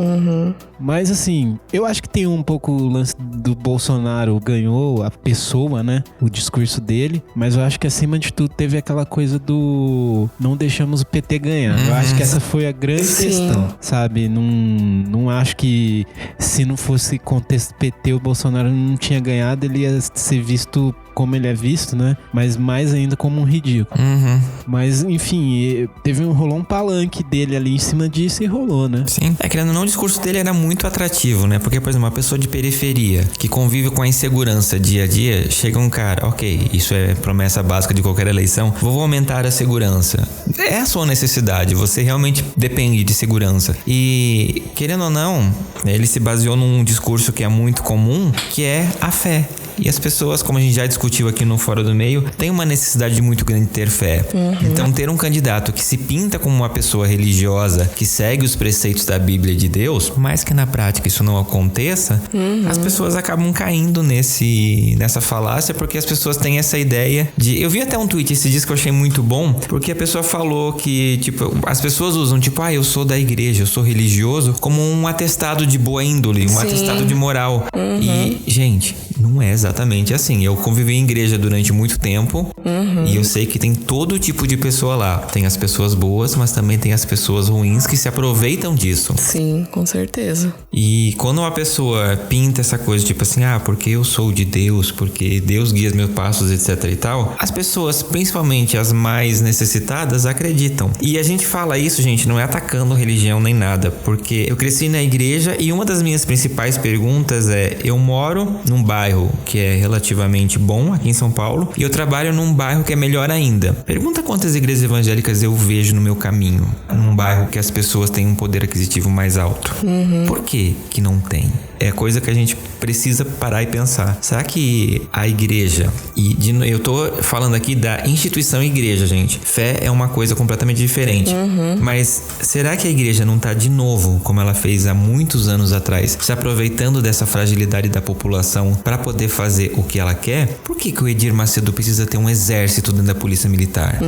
Mas assim, eu acho que tem um pouco o lance do Bolsonaro, ganhou a pessoa, né? O discurso dele, mas eu acho que acima de tudo teve aquela coisa do não deixamos o PT ganhar. Eu acho que essa foi a grande questão, sabe? Não acho que se não fosse contexto PT, o Bolsonaro não tinha ganhado, ele ia ser visto como ele é visto, né? Mas mais ainda como um ridículo. Mas, enfim, rolou um palanque dele ali em cima disso e rolou, né? Sim. Querendo ou não, o discurso dele era muito atrativo, né? Porque, por exemplo, uma pessoa de periferia que convive com a insegurança dia a dia, chega um cara, ok, isso é promessa básica de qualquer eleição, vou aumentar a segurança. É a sua necessidade, você realmente depende de segurança. E, querendo ou não, ele se baseou num discurso que é muito comum, que é a fé. E as pessoas, como a gente já discutiu aqui no Fora do Meio, têm uma necessidade muito grande de ter fé. Então, ter um candidato que se pinta como uma pessoa religiosa, que segue os preceitos da Bíblia de Deus, mas que na prática isso não aconteça, as pessoas acabam caindo nessa falácia, porque as pessoas têm essa ideia de... Eu vi até um tweet esse dia que eu achei muito bom, porque a pessoa falou que, tipo, as pessoas usam, tipo, eu sou da igreja, eu sou religioso, como um atestado de boa índole, um atestado de moral. E, gente, não é exatamente assim. Eu convivi em igreja durante muito tempo e eu sei que tem todo tipo de pessoa lá. Tem as pessoas boas, mas também tem as pessoas ruins que se aproveitam disso. Sim, com certeza. E quando uma pessoa pinta essa coisa, tipo assim, porque eu sou de Deus, porque Deus guia os meus passos, etc e tal, as pessoas, principalmente as mais necessitadas, acreditam. E a gente fala isso, gente, não é atacando religião nem nada, porque eu cresci na igreja e uma das minhas principais perguntas é: eu moro num bairro que é relativamente bom aqui em São Paulo e eu trabalho num bairro que é melhor ainda. Pergunta quantas igrejas evangélicas eu vejo no meu caminho, num bairro que as pessoas têm um poder aquisitivo mais alto. Por que não tem? É coisa que a gente precisa parar e pensar. Será que a igreja, eu tô falando aqui da instituição igreja, gente. Fé é uma coisa completamente diferente. Mas será que a igreja não tá de novo, como ela fez há muitos anos atrás, se aproveitando dessa fragilidade da população para poder fazer o que ela quer? Por que o Edir Macedo precisa ter um exército dentro da polícia militar?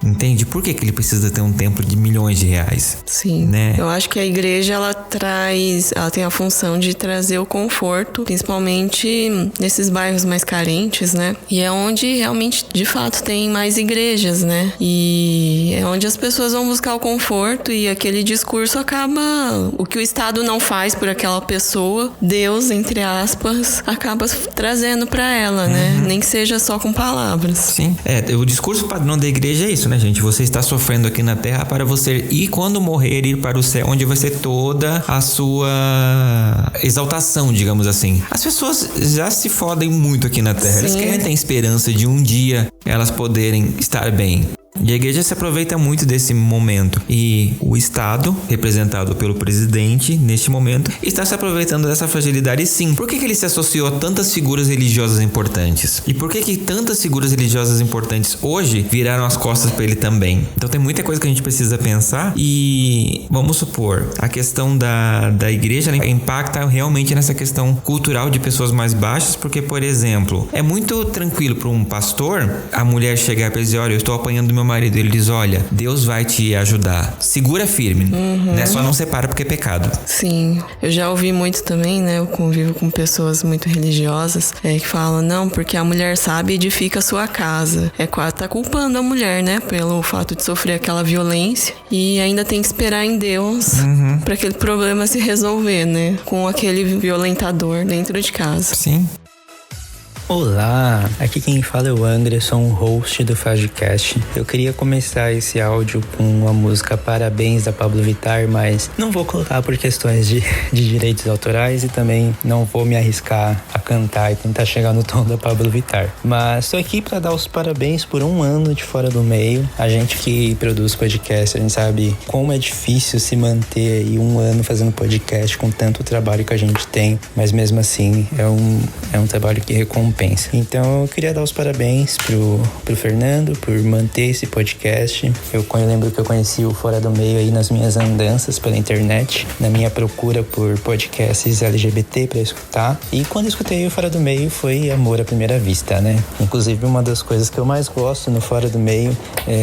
Entende? Por que ele precisa ter um templo de milhões de reais? Sim. Né? Eu acho que a igreja, ela tem a função de trazer o conforto, principalmente nesses bairros mais carentes, né? E é onde realmente, de fato, tem mais igrejas, né? E é onde as pessoas vão buscar o conforto e aquele discurso acaba... O que o Estado não faz por aquela pessoa, Deus, entre aspas, acaba trazendo pra ela, né? Nem que seja só com palavras. Sim. O discurso padrão da igreja é isso, né, gente? Você está sofrendo aqui na terra para você ir, quando morrer, ir para o céu, onde vai ser toda a sua exaltação, digamos assim. As pessoas já se fodem muito aqui na terra. Eles querem ter esperança de um dia elas poderem estar bem. E a igreja se aproveita muito desse momento. E o Estado, representado pelo presidente, neste momento, está se aproveitando dessa fragilidade, sim. Por que ele se associou a tantas figuras religiosas importantes? E por que tantas figuras religiosas importantes hoje viraram as costas para ele também? Então tem muita coisa que a gente precisa pensar. E vamos supor, a questão da igreja, ela impacta realmente nessa questão cultural de pessoas mais baixas. Porque, por exemplo, é muito tranquilo para um pastor a mulher chegar para ele e dizer: olha, eu estou apanhando meu marido. Ele diz: olha, Deus vai te ajudar, segura firme, né? Só não separa porque é pecado. Sim, eu já ouvi muito também, né? Eu convivo com pessoas muito religiosas que falam: não, porque a mulher sabe e edifica a sua casa. Tá culpando a mulher, né? Pelo fato de sofrer aquela violência e ainda tem que esperar em Deus para aquele problema se resolver, né? Com aquele violentador dentro de casa. Sim. Olá, aqui quem fala é o Anderson, host do Fazcast. Eu queria começar esse áudio com uma música Parabéns da Pablo Vittar, mas não vou colocar por questões de direitos autorais e também não vou me arriscar a cantar e tentar chegar no tom da Pablo Vittar. Mas estou aqui para dar os parabéns por um ano de Fora do Meio. A gente que produz podcast, a gente sabe como é difícil se manter aí um ano fazendo podcast com tanto trabalho que a gente tem, mas mesmo assim é um trabalho que recompensa. Então eu queria dar os parabéns pro Fernando por manter esse podcast. Eu lembro que eu conheci o Fora do Meio aí nas minhas andanças pela internet, na minha procura por podcasts LGBT para escutar. E quando eu escutei o Fora do Meio foi amor à primeira vista, né? Inclusive uma das coisas que eu mais gosto no Fora do Meio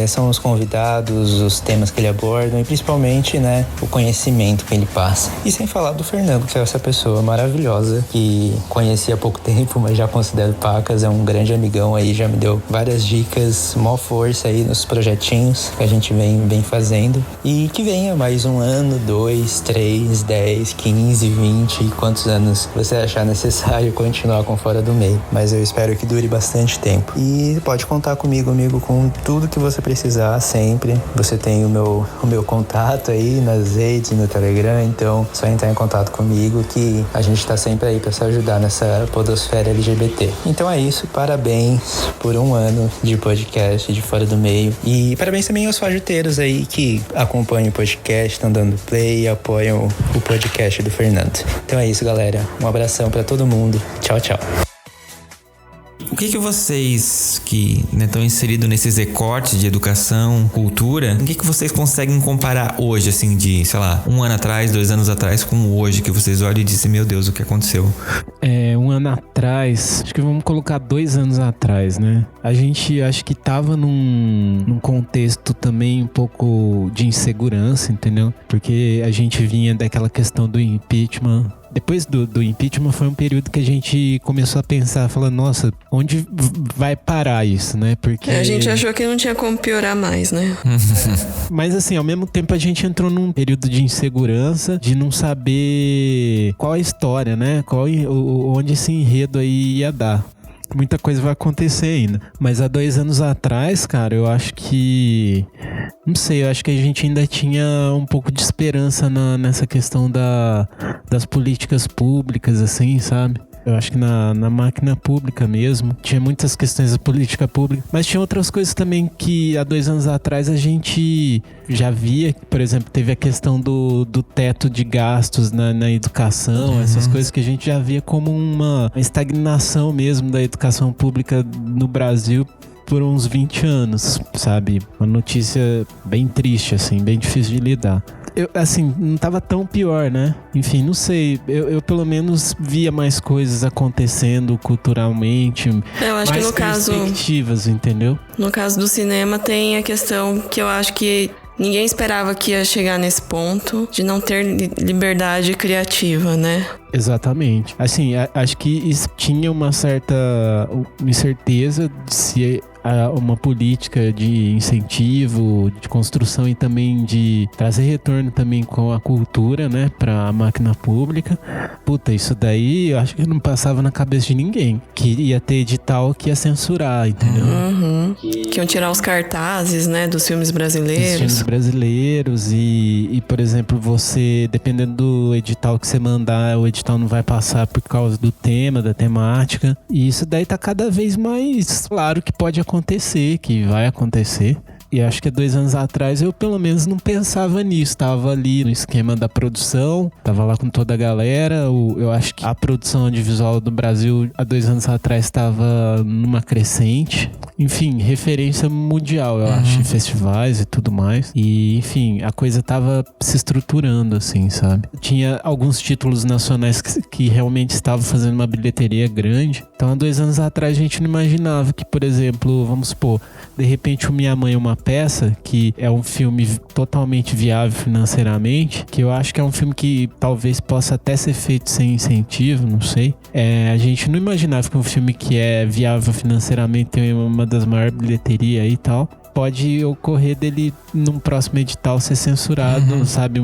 são os convidados, os temas que ele aborda e principalmente, né, o conhecimento que ele passa. E sem falar do Fernando, que é essa pessoa maravilhosa que conheci há pouco tempo, mas já considero pacas, é um grande amigão aí, já me deu várias dicas, mó força aí nos projetinhos que a gente vem fazendo. E que venha mais um ano, 2, 3, 10, 15, 20, quantos anos você achar necessário continuar com Fora do Meio. Mas eu espero que dure bastante tempo. E pode contar comigo, amigo, com tudo que você precisar sempre. Você tem o meu contato aí nas redes, no Telegram, então só entrar em contato comigo que a gente tá sempre aí pra se ajudar nessa podosfera LGBT. Então é isso, parabéns por um ano de podcast de Fora do Meio. E parabéns também aos fajuteiros aí que acompanham o podcast, estão dando play e apoiam o podcast do Fernando. Então é isso, galera. Um abração pra todo mundo. Tchau, tchau. que vocês que estão inseridos nesses recortes de educação, cultura, o que vocês conseguem comparar hoje, assim, de, sei lá, 1 ano atrás, 2 anos atrás, com hoje, que vocês olham e dizem, meu Deus, o que aconteceu? 1 ano atrás, acho que vamos colocar 2 anos atrás, né? A gente acho que tava num contexto também um pouco de insegurança, entendeu? Porque a gente vinha daquela questão do impeachment. Depois do impeachment foi um período que a gente começou a pensar, falando, nossa, onde vai parar isso, né? Porque a gente achou que não tinha como piorar mais, né? Mas assim, ao mesmo tempo a gente entrou num período de insegurança, de não saber qual a história, né? Onde esse enredo aí ia dar. Muita coisa vai acontecer ainda. Mas há 2 anos atrás, cara, eu acho que... Não sei, eu acho que a gente ainda tinha um pouco de esperança nessa questão das políticas públicas, assim, sabe? Eu acho que na máquina pública mesmo, tinha muitas questões da política pública, mas tinha outras coisas também que há 2 anos atrás a gente já via. Por exemplo, teve a questão do teto de gastos na educação, essas coisas que a gente já via como uma estagnação mesmo da educação pública no Brasil por uns 20 anos, sabe? Uma notícia bem triste, assim, bem difícil de lidar. Assim, não tava tão pior, né? Enfim, não sei. Eu pelo menos via mais coisas acontecendo culturalmente. Eu acho mais que no perspectivas, entendeu? No caso do cinema tem a questão que eu acho que ninguém esperava que ia chegar nesse ponto de não ter liberdade criativa, né? Exatamente. Assim, acho que isso tinha uma certa incerteza de se uma política de incentivo, de construção e também de trazer retorno também com a cultura, né, pra máquina pública. Puta, isso daí eu acho que não passava na cabeça de ninguém. Que ia ter edital que ia censurar, entendeu? Que iam tirar os cartazes, né, dos filmes brasileiros. Dos filmes brasileiros e, por exemplo, você, dependendo do edital que você mandar, o edital não vai passar por causa do tema, da temática. E isso daí tá cada vez mais claro que pode acontecer, que vai acontecer. E acho que há 2 anos atrás eu pelo menos não pensava nisso. Tava ali no esquema da produção, tava lá com toda a galera. Eu acho que a produção audiovisual do Brasil há 2 anos atrás estava numa crescente. Enfim, referência mundial, eu acho, em festivais e tudo mais. E, enfim, a coisa tava se estruturando, assim, sabe? Tinha alguns títulos nacionais que realmente estavam fazendo uma bilheteria grande. Então, há 2 anos atrás a gente não imaginava que, por exemplo, vamos supor, de repente o Minha Mãe é uma Peça, que é um filme totalmente viável financeiramente, que eu acho que é um filme que talvez possa até ser feito sem incentivo, não sei. A gente não imaginava que um filme que é viável financeiramente tem uma das maiores bilheterias aí e tal. Pode ocorrer dele num próximo edital ser censurado, sabe?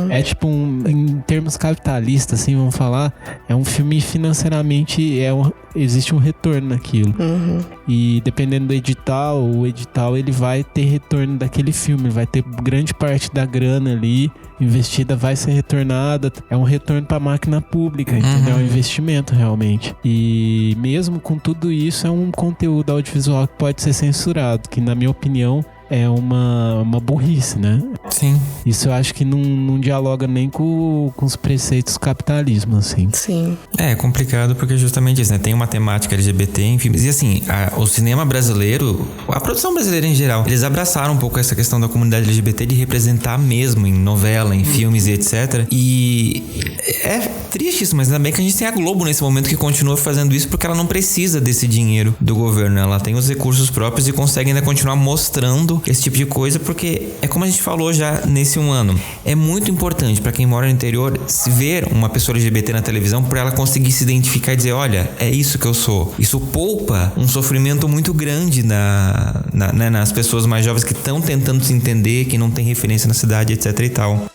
É tipo em termos capitalistas, assim, vamos falar, é um filme financeiramente, existe um retorno naquilo. E dependendo do edital, o edital ele vai ter retorno daquele filme, vai ter grande parte da grana ali investida vai ser retornada. É um retorno para a máquina pública, entendeu? É um investimento realmente. E mesmo com tudo isso, é um conteúdo audiovisual que pode ser censurado, que na minha opinião é uma burrice, né? Sim. Isso eu acho que não dialoga nem com os preceitos do capitalismo, assim. Sim. É complicado porque justamente isso, né? Tem uma temática LGBT em filmes. E assim, o cinema brasileiro, a produção brasileira em geral, eles abraçaram um pouco essa questão da comunidade LGBT de representar mesmo em novela, em filmes e etc. E é triste isso, mas ainda bem que a gente tem a Globo nesse momento que continua fazendo isso porque ela não precisa desse dinheiro do governo. Ela tem os recursos próprios e consegue ainda continuar mostrando esse tipo de coisa, porque é como a gente falou já nesse 1 ano. É muito importante para quem mora no interior se ver uma pessoa LGBT na televisão, para ela conseguir se identificar e dizer, olha, é isso que eu sou. Isso poupa um sofrimento muito grande nas pessoas mais jovens que estão tentando se entender, que não tem referência na cidade, etc e tal.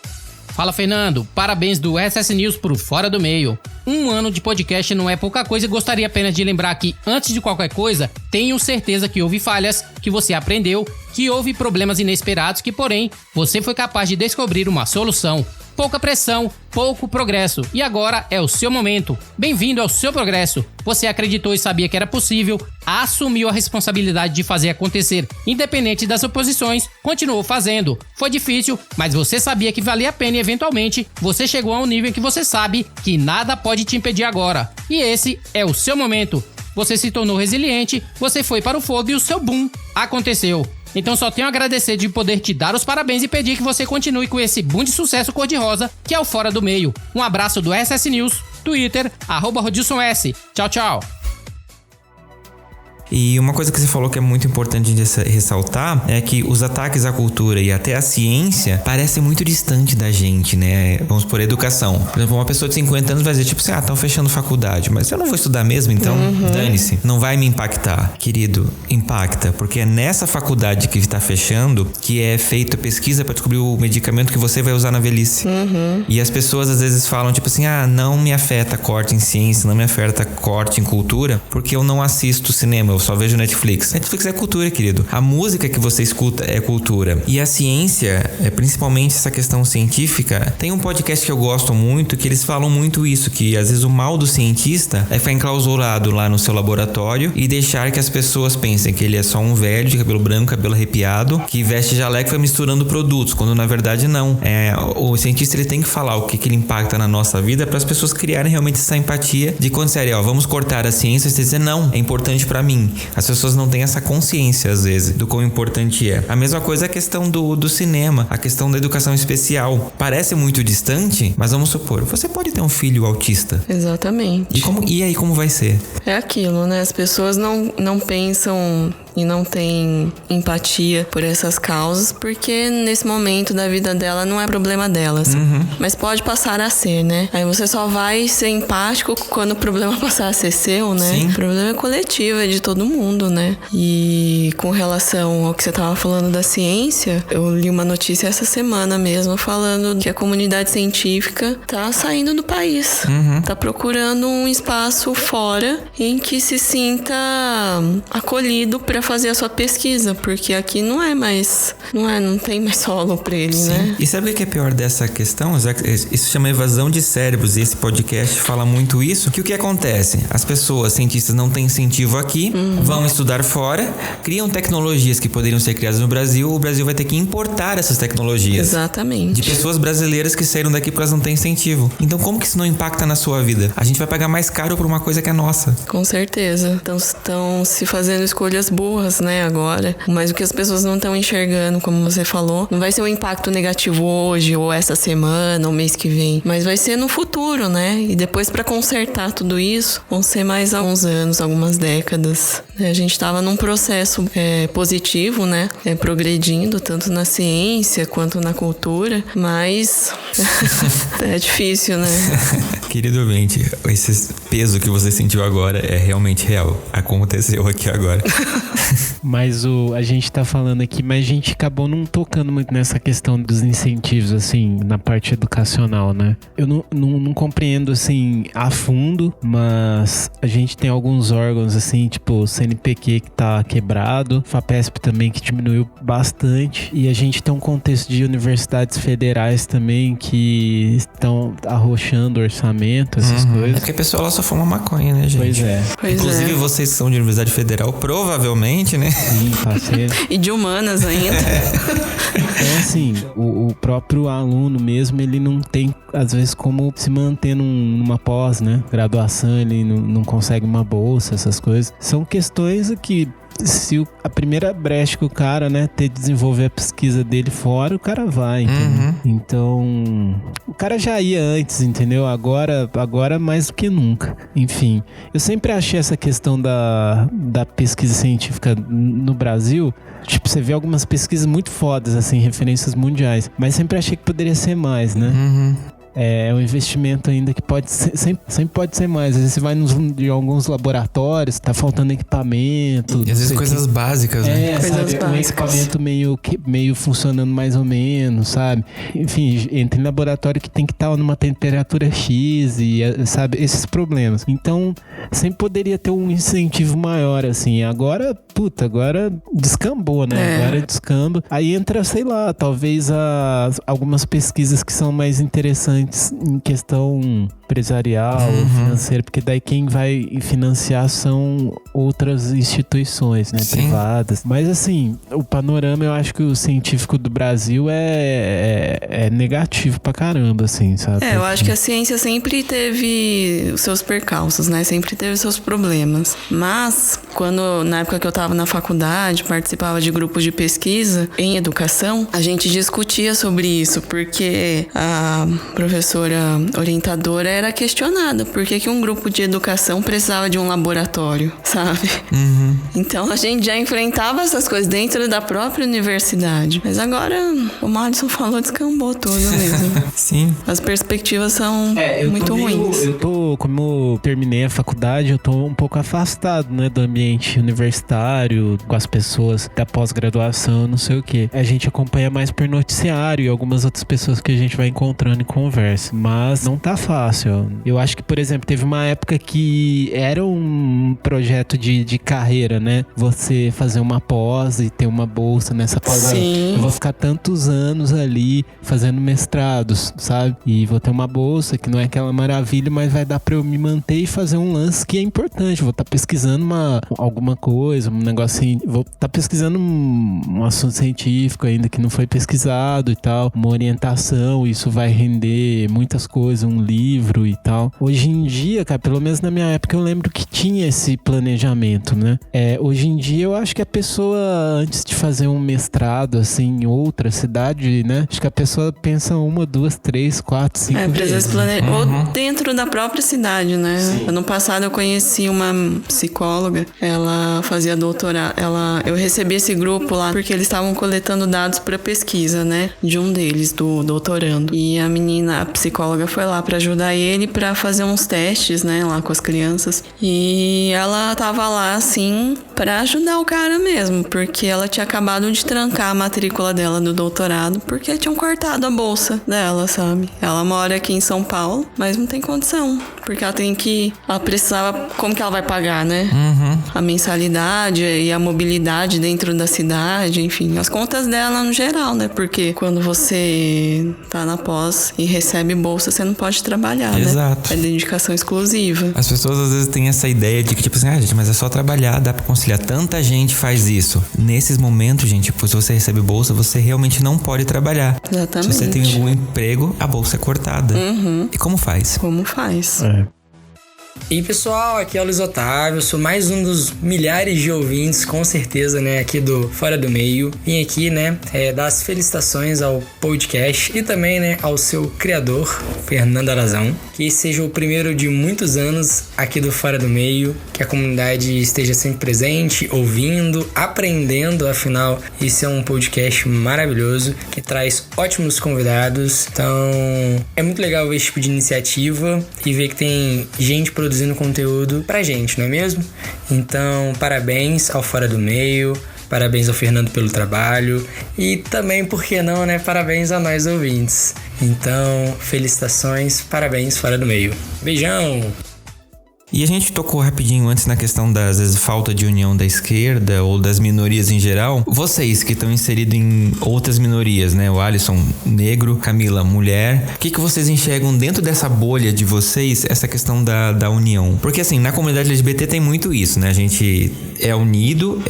Fala, Fernando. Parabéns do SS News pro Fora do Meio. 1 ano de podcast não é pouca coisa e gostaria apenas de lembrar que, antes de qualquer coisa, tenho certeza que houve falhas, que você aprendeu, que houve problemas inesperados, que, porém, você foi capaz de descobrir uma solução. Pouca pressão, pouco progresso. E agora é o seu momento. Bem-vindo ao seu progresso. Você acreditou e sabia que era possível, assumiu a responsabilidade de fazer acontecer, independente das oposições, continuou fazendo. Foi difícil, mas você sabia que valia a pena e eventualmente você chegou a um nível em que você sabe que nada pode te impedir agora. E esse é o seu momento. você se tornou resiliente, você foi para o fogo e o seu boom aconteceu. Então só tenho a agradecer de poder te dar os parabéns e pedir que você continue com esse boom de sucesso cor-de-rosa que é o Fora do Meio. Um abraço do SS News, Twitter, @RodilsonS. Tchau, tchau. E uma coisa que você falou que é muito importante de ressaltar é que os ataques à cultura e até à ciência parecem muito distantes da gente, né? Vamos por educação. Por exemplo, uma pessoa de 50 anos vai dizer, tipo assim, estão fechando faculdade, mas eu não vou estudar mesmo, então dane-se. Não vai me impactar. Querido, impacta, porque é nessa faculdade que está fechando que é feita pesquisa para descobrir o medicamento que você vai usar na velhice. E as pessoas às vezes falam, tipo assim, não me afeta corte em ciência, não me afeta corte em cultura, porque eu não assisto cinema, eu só vejo Netflix. Netflix é cultura, querido. A música que você escuta é cultura. E a ciência, principalmente essa questão científica, tem um podcast que eu gosto muito, que eles falam muito isso, que às vezes o mal do cientista é ficar enclausurado lá no seu laboratório e deixar que as pessoas pensem que ele é só um velho de cabelo branco, cabelo arrepiado, que veste jaleco e vai misturando produtos, quando na verdade não. O cientista ele tem que falar o que ele impacta na nossa vida para as pessoas criarem realmente essa empatia de quando sério, vamos cortar a ciência e você dizer, não, é importante para mim. As pessoas não têm essa consciência, às vezes, do quão importante é. A mesma coisa é a questão do cinema, a questão da educação especial. Parece muito distante, mas vamos supor, você pode ter um filho autista. Exatamente. E aí, como vai ser? É aquilo, né? As pessoas não pensam e não têm empatia por essas causas, porque nesse momento da vida dela não é problema delas. Mas pode passar a ser, né? Aí você só vai ser empático quando o problema passar a ser seu, né? Sim. O problema é coletivo, é de todo mundo, né? E com relação ao que você tava falando da ciência, eu li uma notícia essa semana mesmo falando que a comunidade científica tá saindo do país. Tá procurando um espaço fora em que se sinta acolhido para fazer a sua pesquisa, porque aqui não tem mais solo pra ele, Sim. né? E sabe o que é pior dessa questão? Isso chama evasão de cérebros, e esse podcast fala muito isso, que o que acontece? As pessoas, cientistas, não têm incentivo aqui, vão estudar fora, criam tecnologias que poderiam ser criadas no Brasil, o Brasil vai ter que importar essas tecnologias. Exatamente. De pessoas brasileiras que saíram daqui porque elas não têm incentivo. Então como que isso não impacta na sua vida? A gente vai pagar mais caro por uma coisa que é nossa. Com certeza. Então estão se fazendo escolhas boas, né, agora. Mas o que as pessoas não estão enxergando, como você falou, não vai ser um impacto negativo hoje, ou essa semana, ou mês que vem, mas vai ser no futuro, né? E depois, para consertar tudo isso, vão ser mais alguns anos, algumas décadas. A gente estava num processo positivo, né? Progredindo, tanto na ciência quanto na cultura, mas é difícil, né? Querido ouvinte, esse peso que você sentiu agora é realmente real. Aconteceu aqui agora. Mas a gente tá falando aqui, mas a gente acabou não tocando muito nessa questão dos incentivos, assim, na parte educacional, né? Eu não compreendo, assim, a fundo, mas a gente tem alguns órgãos, assim, tipo o CNPq que tá quebrado, FAPESP também que diminuiu bastante, e a gente tem um contexto de universidades federais também que estão arrochando orçamento, essas coisas. É porque a pessoa ela só fuma maconha, né, gente? Pois é. Inclusive vocês que são de Universidade Federal, provavelmente, né? Sim, parceiro. E de humanas ainda. É assim, o próprio aluno mesmo, ele não tem, às vezes, como se manter numa pós, né? Graduação, ele não consegue uma bolsa, essas coisas. São questões que, se a primeira brecha que o cara, né, desenvolver a pesquisa dele fora, o cara vai, entendeu? Então, o cara já ia antes, entendeu? Agora mais do que nunca. Enfim, eu sempre achei essa questão da pesquisa científica no Brasil, tipo, você vê algumas pesquisas muito fodas, assim, referências mundiais, mas sempre achei que poderia ser mais, né? É um investimento ainda que pode ser, sempre pode ser mais. Às vezes você vai em alguns laboratórios, tá faltando equipamento. E às vezes coisas básicas, né? Coisas sabe, um equipamento meio funcionando mais ou menos, sabe? Enfim, entra em laboratório que tem que estar numa temperatura X e, sabe, esses problemas. Então, sempre poderia ter um incentivo maior, assim. Agora descambou, né? Agora descamba. Aí entra, sei lá, talvez algumas pesquisas que são mais interessantes antes em questão empresarial, financeira, porque daí quem vai financiar são outras instituições, né, privadas. Mas assim, o panorama, eu acho que o científico do Brasil é negativo pra caramba, assim, sabe? Eu acho que a ciência sempre teve os seus percalços, né? Sempre teve os seus problemas. Mas, na época que eu tava na faculdade, participava de grupos de pesquisa em educação, a gente discutia sobre isso, porque a professora orientadora era questionada por que um grupo de educação precisava de um laboratório, sabe? Então a gente já enfrentava essas coisas dentro da própria universidade. Mas agora o Madison falou, descambou tudo mesmo. Sim. As perspectivas são muito ruins. Como eu terminei a faculdade, eu tô um pouco afastado, né, do ambiente universitário, com as pessoas da pós-graduação, não sei o quê. A gente acompanha mais por noticiário e algumas outras pessoas que a gente vai encontrando em conversa. Mas não tá fácil. Eu acho que, por exemplo, teve uma época que era um projeto de carreira, né? Você fazer uma pós e ter uma bolsa nessa pós. Sim. Eu vou ficar tantos anos ali fazendo mestrados, sabe? E vou ter uma bolsa que não é aquela maravilha, mas vai dar pra eu me manter e fazer um lance que é importante. Vou estar pesquisando alguma coisa, um negocinho. Vou estar pesquisando um assunto científico ainda que não foi pesquisado e tal. Uma orientação, isso vai render muitas coisas, um livro e tal. Hoje em dia, cara, pelo menos na minha época eu lembro que tinha esse planejamento, né? Hoje em dia eu acho que a pessoa, antes de fazer um mestrado, assim, em outra cidade, né? Acho que a pessoa pensa 1, 2, 3, 4, 5 vezes. Ou dentro da própria cidade, né? Sim. Ano passado eu conheci uma psicóloga, ela fazia doutorado, eu recebi esse grupo lá porque eles estavam coletando dados para pesquisa, né? De um deles, do doutorando. E a psicóloga foi lá para ajudar ele para fazer uns testes, né? Lá com as crianças. E ela tava lá, assim, para ajudar o cara mesmo, porque ela tinha acabado de trancar a matrícula dela do doutorado, porque tinham cortado a bolsa dela, sabe? Ela mora aqui em São Paulo, mas não tem condição, porque ela precisava, como que ela vai pagar, né? A mensalidade e a mobilidade dentro da cidade, enfim, as contas dela no geral, né? Porque quando você tá na pós e recebe bolsa, você não pode trabalhar, Exato. né? É dedicação exclusiva. As pessoas às vezes têm essa ideia de que, tipo assim, gente, mas é só trabalhar, dá pra conciliar. Tanta gente faz isso. Nesses momentos, gente, se você recebe bolsa, você realmente não pode trabalhar. Exatamente. Se você tem algum emprego, a bolsa é cortada. E como faz? Como faz? E pessoal, aqui é o Luiz Otávio, sou mais um dos milhares de ouvintes, com certeza, né, aqui do Fora do Meio. Vim aqui, né, dar as felicitações ao podcast e também, né, ao seu criador, Fernando Arazão. Que seja o primeiro de muitos anos aqui do Fora do Meio, que a comunidade esteja sempre presente, ouvindo, aprendendo, afinal, esse é um podcast maravilhoso, que traz ótimos convidados. Então, é muito legal ver esse tipo de iniciativa e ver que tem gente produzindo conteúdo pra gente, não é mesmo? Então, parabéns ao Fora do Meio, parabéns ao Fernando pelo trabalho e também, por que não, né? Parabéns a nós ouvintes. Então, felicitações, parabéns Fora do Meio. Beijão! E a gente tocou rapidinho antes na questão das, às vezes, falta de união da esquerda ou das minorias em geral. Vocês que estão inseridos em outras minorias, né? O Alisson, negro, Camila, mulher. O que vocês enxergam dentro dessa bolha de vocês, essa questão da união? Porque assim, na comunidade LGBT tem muito isso, né? A gente é unido,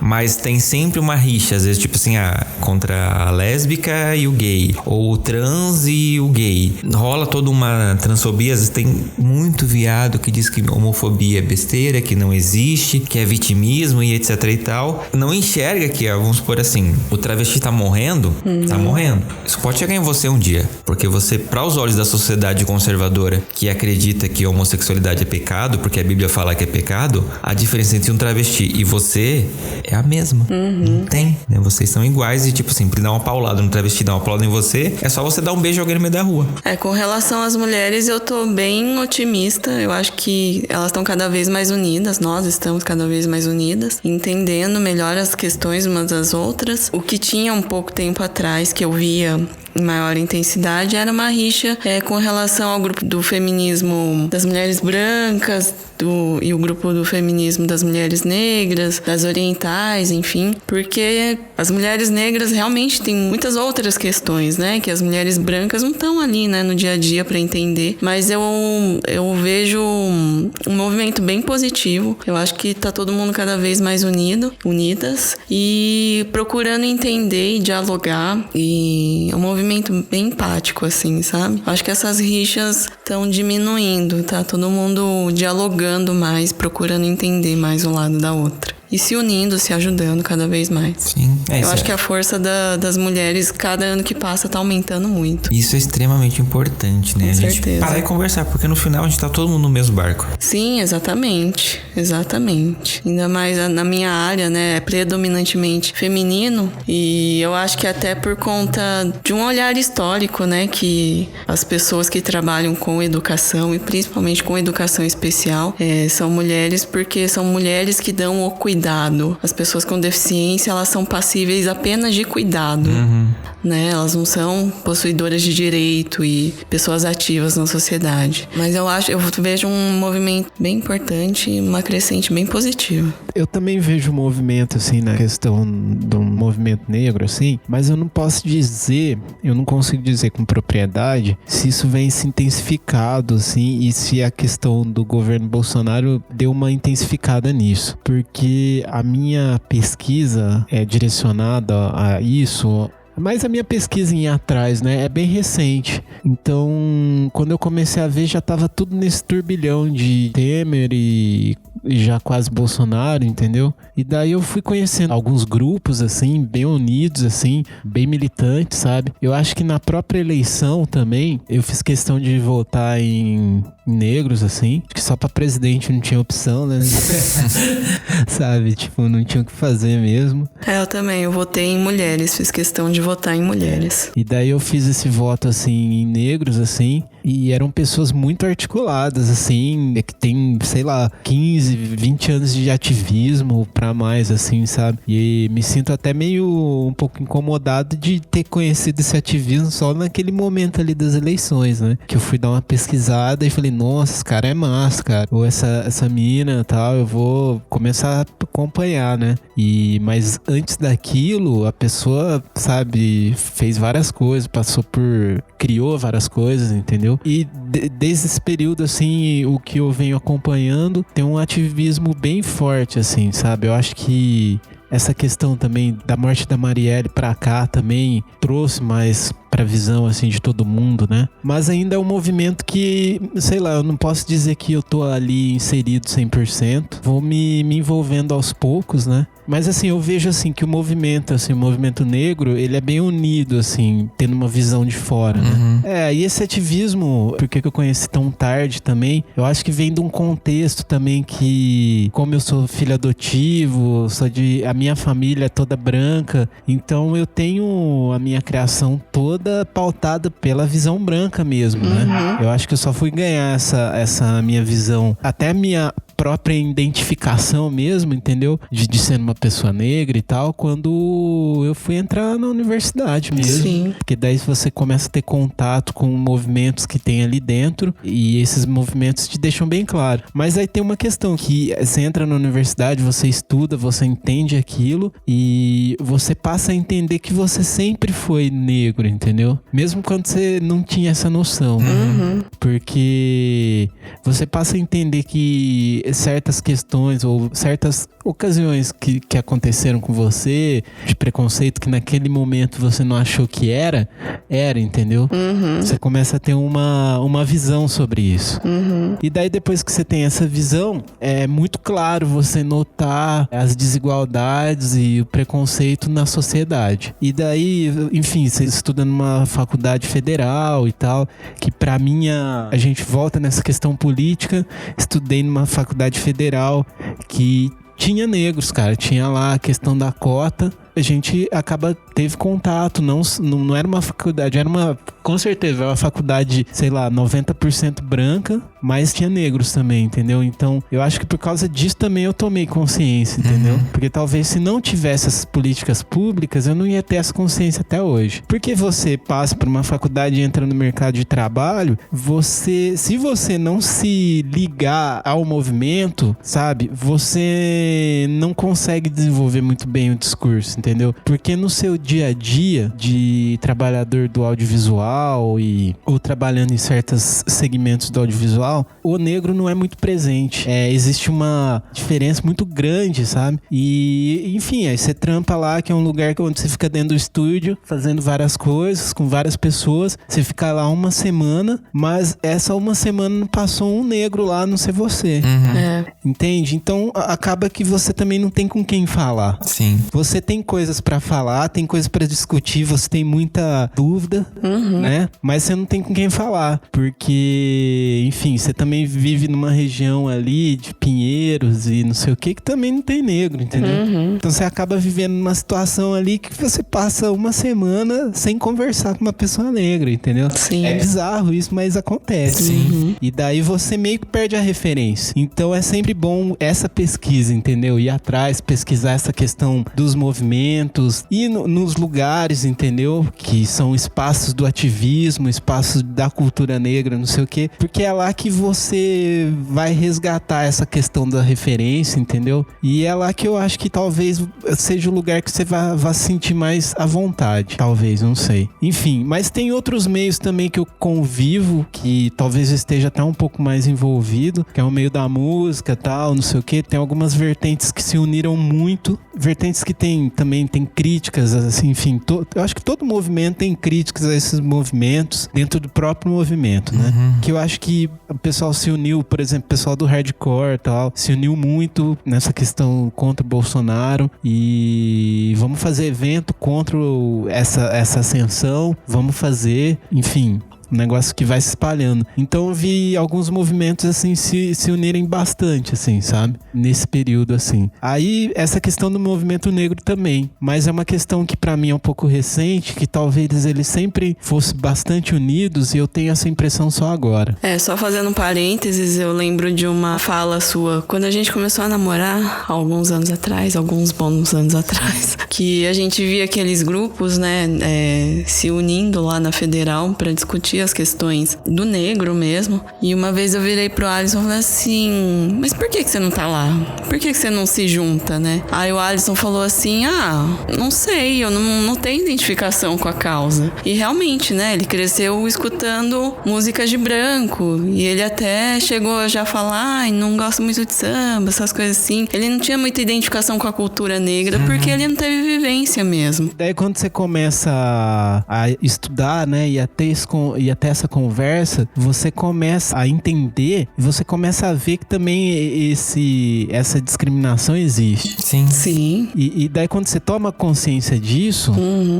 mas tem sempre uma rixa, às vezes, tipo assim, contra a lésbica e o gay, ou o trans e o gay. Rola toda uma transfobia, às vezes tem muito viado que diz que homofobia é besteira, que não existe, que é vitimismo e etc e tal. Não enxerga que, vamos supor assim, o travesti tá morrendo, tá morrendo. Isso pode chegar em você um dia, porque você, para os olhos da sociedade conservadora, que acredita que a homossexualidade é pecado, porque a Bíblia fala que é pecado, a diferença entre um travesti e você é a mesma. Não tem, né? Vocês são iguais e, tipo assim, pra dar uma paulada no travesti, dar uma paulada em você, é só você dar um beijo a alguém no meio da rua. Com relação às mulheres, eu tô bem otimista. Eu acho que elas estão cada vez mais unidas, nós estamos cada vez mais unidas, entendendo melhor as questões umas das outras. O que tinha um pouco tempo atrás, que eu via em maior intensidade era uma rixa com relação ao grupo do feminismo das mulheres brancas e o grupo do feminismo das mulheres negras, das orientais, enfim, porque as mulheres negras realmente têm muitas outras questões, né, que as mulheres brancas não estão ali, né, no dia a dia para entender, mas eu vejo um movimento bem positivo. Eu acho que tá todo mundo cada vez mais unidas e procurando entender e dialogar, e é um movimento bem empático, assim, sabe? Acho que essas rixas estão diminuindo, tá todo mundo dialogando mais, procurando entender mais o lado da outra. E se unindo, se ajudando cada vez mais. Sim, eu acho que a força das mulheres, cada ano que passa, tá aumentando muito. Isso é extremamente importante, né? Com certeza. Gente parar e conversar, porque no final a gente tá todo mundo no mesmo barco. Sim, exatamente. Exatamente. Ainda mais na minha área, né? É predominantemente feminino. E eu acho que até por conta de um olhar histórico, né? Que as pessoas que trabalham com educação, e principalmente com educação especial, são mulheres, porque são mulheres que dão o cuidado. As pessoas com deficiência, elas são passíveis apenas de cuidado, né? Elas não são possuidoras de direito e pessoas ativas na sociedade. Mas eu vejo um movimento bem importante e uma crescente bem positiva. Eu também vejo um movimento, assim, na questão do movimento negro, assim, mas eu não consigo dizer com propriedade se isso vem se intensificado, assim, e se a questão do governo Bolsonaro deu uma intensificada nisso. Porque a minha pesquisa é direcionada a isso, mas a minha pesquisa em ir atrás, né, é bem recente. Então, quando eu comecei a ver, já tava tudo nesse turbilhão de Temer e já quase Bolsonaro, entendeu? E daí eu fui conhecendo alguns grupos, assim, bem unidos, assim, bem militantes, sabe? Eu acho que na própria eleição também, eu fiz questão de votar em negros, assim, que só pra presidente não tinha opção, né? Sabe? Tipo, não tinha o que fazer mesmo. Eu também, eu votei em mulheres, fiz questão de votar em mulheres. E daí eu fiz esse voto, assim, em negros, assim, e eram pessoas muito articuladas, assim, que tem, sei lá, 15, 20 anos de ativismo pra mais, assim, sabe? E me sinto até meio um pouco incomodado de ter conhecido esse ativismo só naquele momento ali das eleições, né? Que eu fui dar uma pesquisada e falei, nossa, esse cara é massa, cara. Ou essa mina e tal, eu vou começar a acompanhar, né? Mas antes daquilo, a pessoa, sabe, fez várias coisas, criou várias coisas, entendeu? E desde esse período, assim, o que eu venho acompanhando tem um ativismo bem forte, assim, sabe? Eu acho que essa questão também da morte da Marielle pra cá também trouxe mais pra visão, assim, de todo mundo, né? Mas ainda é um movimento que, sei lá, eu não posso dizer que eu tô ali inserido 100%. Vou me envolvendo aos poucos, né? Mas, assim, eu vejo, assim, que o movimento negro, ele é bem unido, assim, tendo uma visão de fora, né? E esse ativismo, por que eu conheci tão tarde também, eu acho que vem de um contexto também que, como eu sou filho adotivo, a minha família é toda branca, então eu tenho a minha criação toda pautada pela visão branca mesmo, né? Eu acho que eu só fui ganhar essa minha visão, até a minha própria identificação mesmo, entendeu? De ser uma pessoa negra e tal, quando eu fui entrar na universidade mesmo. Sim. Porque daí você começa a ter contato com movimentos que tem ali dentro, e esses movimentos te deixam bem claro. Mas aí tem uma questão que você entra na universidade, você estuda, você entende aquilo e você passa a entender que você sempre foi negro, entendeu? Mesmo quando você não tinha essa noção. Porque você passa a entender que certas questões ou certas ocasiões que aconteceram com você, de preconceito que naquele momento você não achou que era, entendeu? Você começa a ter uma visão sobre isso. E daí depois que você tem essa visão, é muito claro você notar as desigualdades e o preconceito na sociedade. E daí, enfim, você estuda numa faculdade federal e tal, que pra mim a gente volta nessa questão política. Estudei numa faculdade federal que tinha negros, cara. Tinha lá a questão da cota a gente teve contato, não era uma faculdade, com certeza, era uma faculdade, sei lá, 90% branca, mas tinha negros também, entendeu? Então, eu acho que por causa disso também eu tomei consciência, entendeu? Porque talvez se não tivesse essas políticas públicas, eu não ia ter essa consciência até hoje. Porque você passa por uma faculdade e entra no mercado de trabalho, se você não se ligar ao movimento, sabe? Você não consegue desenvolver muito bem o discurso, entendeu? Porque no seu dia a dia de trabalhador do audiovisual ou trabalhando em certos segmentos do audiovisual, o negro não é muito presente. Existe uma diferença muito grande, sabe? E, enfim, aí você trampa lá, que é um lugar onde você fica dentro do estúdio, fazendo várias coisas, com várias pessoas. Você fica lá uma semana, mas essa uma semana não passou um negro lá, não ser você. Entende? Então, acaba que você também não tem com quem falar. Sim. Você tem coisas pra falar, tem coisas pra discutir, você tem muita dúvida, né? Mas você não tem com quem falar, porque, enfim, você também vive numa região ali de Pinheiros e não sei o que também não tem negro, entendeu? Então você acaba vivendo numa situação ali que você passa uma semana sem conversar com uma pessoa negra, entendeu? Sim. É bizarro isso, mas acontece. Sim. E daí você meio que perde a referência. Então é sempre bom essa pesquisa, entendeu? Ir atrás, pesquisar essa questão dos movimentos e nos lugares, entendeu? Que são espaços do ativismo, espaços da cultura negra, não sei o quê. Porque é lá que você vai resgatar essa questão da referência, entendeu? E é lá que eu acho que talvez seja o lugar que você vá se sentir mais à vontade. Talvez, não sei. Enfim, mas tem outros meios também que eu convivo, que talvez eu esteja até um pouco mais envolvido, que é o meio da música e tal, não sei o quê. Tem algumas vertentes que se uniram muito. Vertentes que também tem críticas, assim, enfim. Eu acho que todo movimento tem críticas a esses movimentos dentro do próprio movimento, né? Que eu acho que o pessoal se uniu, por exemplo, o pessoal do hardcore e tal, se uniu muito nessa questão contra o Bolsonaro e vamos fazer evento contra essa ascensão, vamos fazer, enfim... Um negócio que vai se espalhando. Então eu vi alguns movimentos assim se unirem bastante, assim, sabe? Nesse período, assim. Aí essa questão do movimento negro também. Mas é uma questão que pra mim é um pouco recente, que talvez eles sempre fossem bastante unidos e eu tenho essa impressão só agora. Só fazendo um parênteses, eu lembro de uma fala sua quando a gente começou a namorar, alguns bons anos atrás, que a gente via aqueles grupos, né, se unindo lá na Federal pra discutir as questões do negro mesmo. E uma vez eu virei pro Alisson e falei assim, mas por que você não tá lá? Por que você não se junta, né? Aí o Alisson falou assim, não sei, eu não tenho identificação com a causa. E realmente, né, ele cresceu escutando músicas de branco, e ele até chegou a já falar, não gosto muito de samba, essas coisas assim. Ele não tinha muita identificação com a cultura negra, porque ele não teve vivência mesmo. Daí quando você começa a estudar, né, e até essa conversa, você começa a entender, você começa a ver que também essa discriminação existe. Sim. E daí quando você toma consciência disso,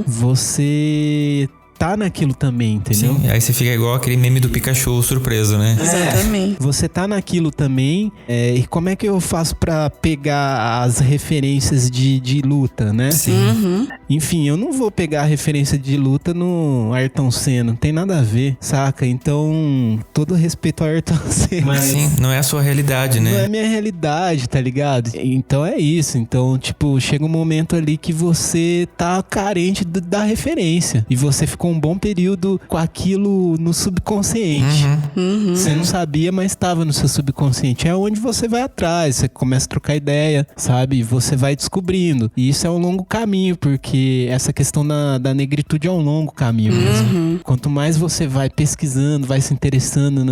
você tá naquilo também, entendeu? Sim, aí você fica igual aquele meme do Pikachu surpreso, né? Exatamente. Você tá naquilo também, e como é que eu faço pra pegar as referências de luta, né? Sim. Enfim, eu não vou pegar a referência de luta no Ayrton Senna, não tem nada a ver, saca? Então, todo respeito ao Ayrton Senna. Mas sim, não é a sua realidade, né? Não é a minha realidade, tá ligado? Então é isso. Então, tipo, chega um momento ali que você tá carente da referência. E você ficou um bom período com aquilo no subconsciente. Você não sabia, mas estava no seu subconsciente. É onde você vai atrás, você começa a trocar ideia, sabe? Você vai descobrindo. E isso é um longo caminho, porque essa questão da negritude é um longo caminho mesmo. Quanto mais você vai pesquisando, vai se interessando,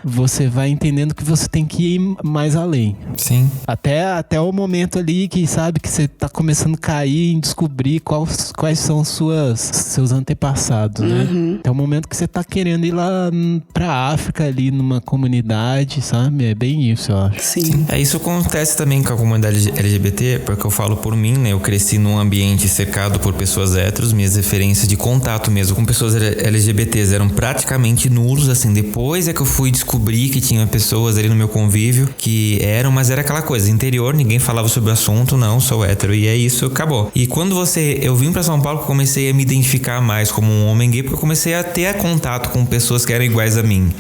você vai entendendo que você tem que ir mais além. Sim. Até o momento ali que, sabe, que você tá começando a cair em descobrir quais são seus antepassados. lado, né? Então, o momento que você tá querendo ir lá pra África, ali numa comunidade, sabe? É bem isso, eu acho. Sim. Isso acontece também com a comunidade LGBT, porque eu falo por mim, né? Eu cresci num ambiente cercado por pessoas héteros, minhas referências de contato mesmo com pessoas LGBTs eram praticamente nulos, assim. Depois é que eu fui descobrir que tinha pessoas ali no meu convívio que eram, mas era aquela coisa, interior, ninguém falava sobre o assunto, não, sou hétero, e é isso, acabou. E quando eu vim pra São Paulo, eu comecei a me identificar mais como um homem gay, porque eu comecei a ter contato com pessoas que eram iguais a mim.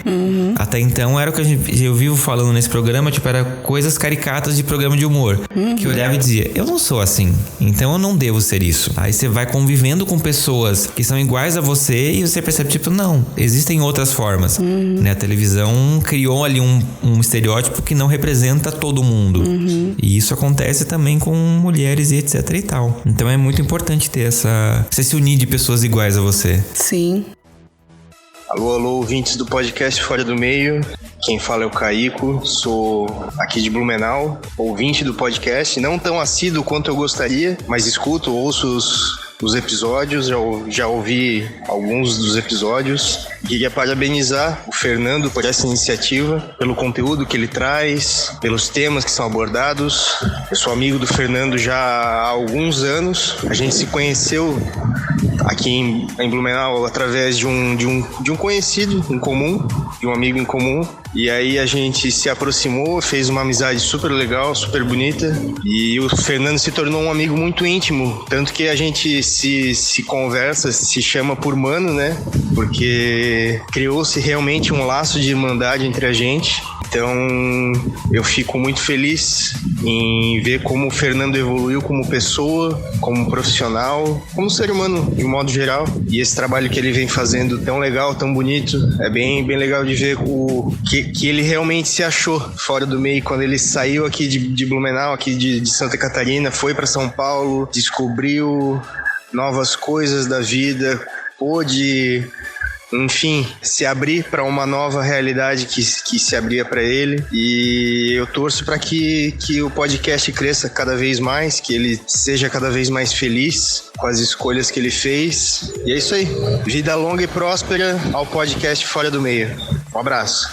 Até então era o que eu vivo falando nesse programa, tipo, era coisas caricatas de programa de humor, que eu olhava e dizia, eu não sou assim, então eu não devo ser isso. Aí você vai convivendo com pessoas que são iguais a você e você percebe, tipo, não, existem outras formas, né? A televisão criou ali um estereótipo que não representa todo mundo, e isso acontece também com mulheres e etc e tal. Então é muito importante ter você se unir de pessoas iguais a você. Sim. Alô, alô, ouvintes do podcast Fora do Meio. Quem fala é o Caico, sou aqui de Blumenau, ouvinte do podcast, não tão assíduo quanto eu gostaria, mas escuto, ouço os episódios, já ouvi alguns dos episódios. Queria parabenizar o Fernando por essa iniciativa, pelo conteúdo que ele traz, pelos temas que são abordados. Eu sou amigo do Fernando já há alguns anos, a gente se conheceu aqui em Blumenau através de um conhecido em comum, de um amigo em comum. E aí a gente se aproximou, fez uma amizade super legal, super bonita. E o Fernando se tornou um amigo muito íntimo, tanto que a gente se conversa, se chama por mano, né? Porque criou-se realmente um laço de irmandade entre a gente. Então eu fico muito feliz em ver como o Fernando evoluiu como pessoa, como profissional, como ser humano de um modo geral. E esse trabalho que ele vem fazendo tão legal, tão bonito, é bem legal de ver que ele realmente se achou fora do meio. Quando ele saiu aqui de Blumenau, aqui de Santa Catarina, foi para São Paulo, descobriu novas coisas da vida, pôde, enfim, se abrir para uma nova realidade que se abria para ele. E eu torço para que o podcast cresça cada vez mais, que ele seja cada vez mais feliz com as escolhas que ele fez. E é isso aí. Vida longa e próspera ao podcast Fora do Meio. Um abraço.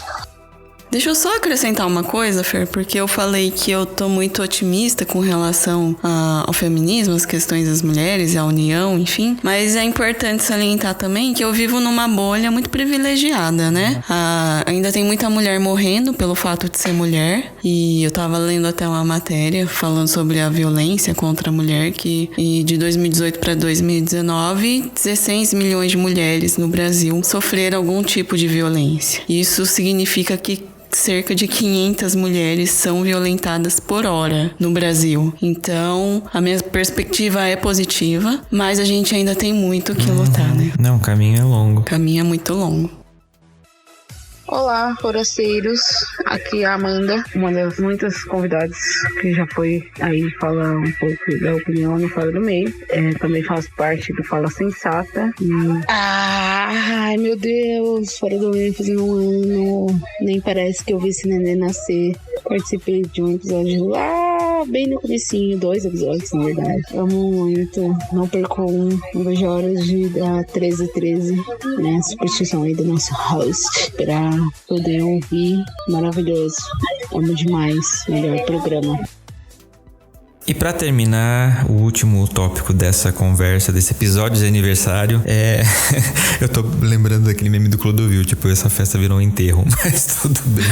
Deixa eu só acrescentar uma coisa, Fer, porque eu falei que eu tô muito otimista com relação ao feminismo, as questões das mulheres, a união, enfim. Mas é importante salientar também que eu vivo numa bolha muito privilegiada, né? Ainda tem muita mulher morrendo pelo fato de ser mulher. E eu tava lendo até uma matéria falando sobre a violência contra a mulher, que de 2018 para 2019, 16 milhões de mulheres no Brasil sofreram algum tipo de violência. Isso significa que cerca de 500 mulheres são violentadas por hora no Brasil. Então, a minha perspectiva é positiva, mas a gente ainda tem muito que lutar, né? Não, o caminho é longo. O caminho é muito longo. Olá, forasteiros. Aqui é a Amanda, uma das muitas convidadas que já foi aí falar um pouco da opinião no Fora do Meio. Também faço parte do Fala Sensata. Ai, meu Deus, Fora do Meio fazendo um ano. Nem parece que eu vi esse neném nascer. Participei de um episódio lá, bem no comecinho, 2 episódios, na verdade. Amo muito, não perco um. Não vejo horas de dar 13, né? Superstição aí do nosso host, pra poder ouvir. Maravilhoso. Amo demais. Melhor programa. E pra terminar, o último tópico dessa conversa, desse episódio de aniversário, eu tô lembrando daquele meme do Clodovil, tipo, essa festa virou um enterro, mas tudo bem.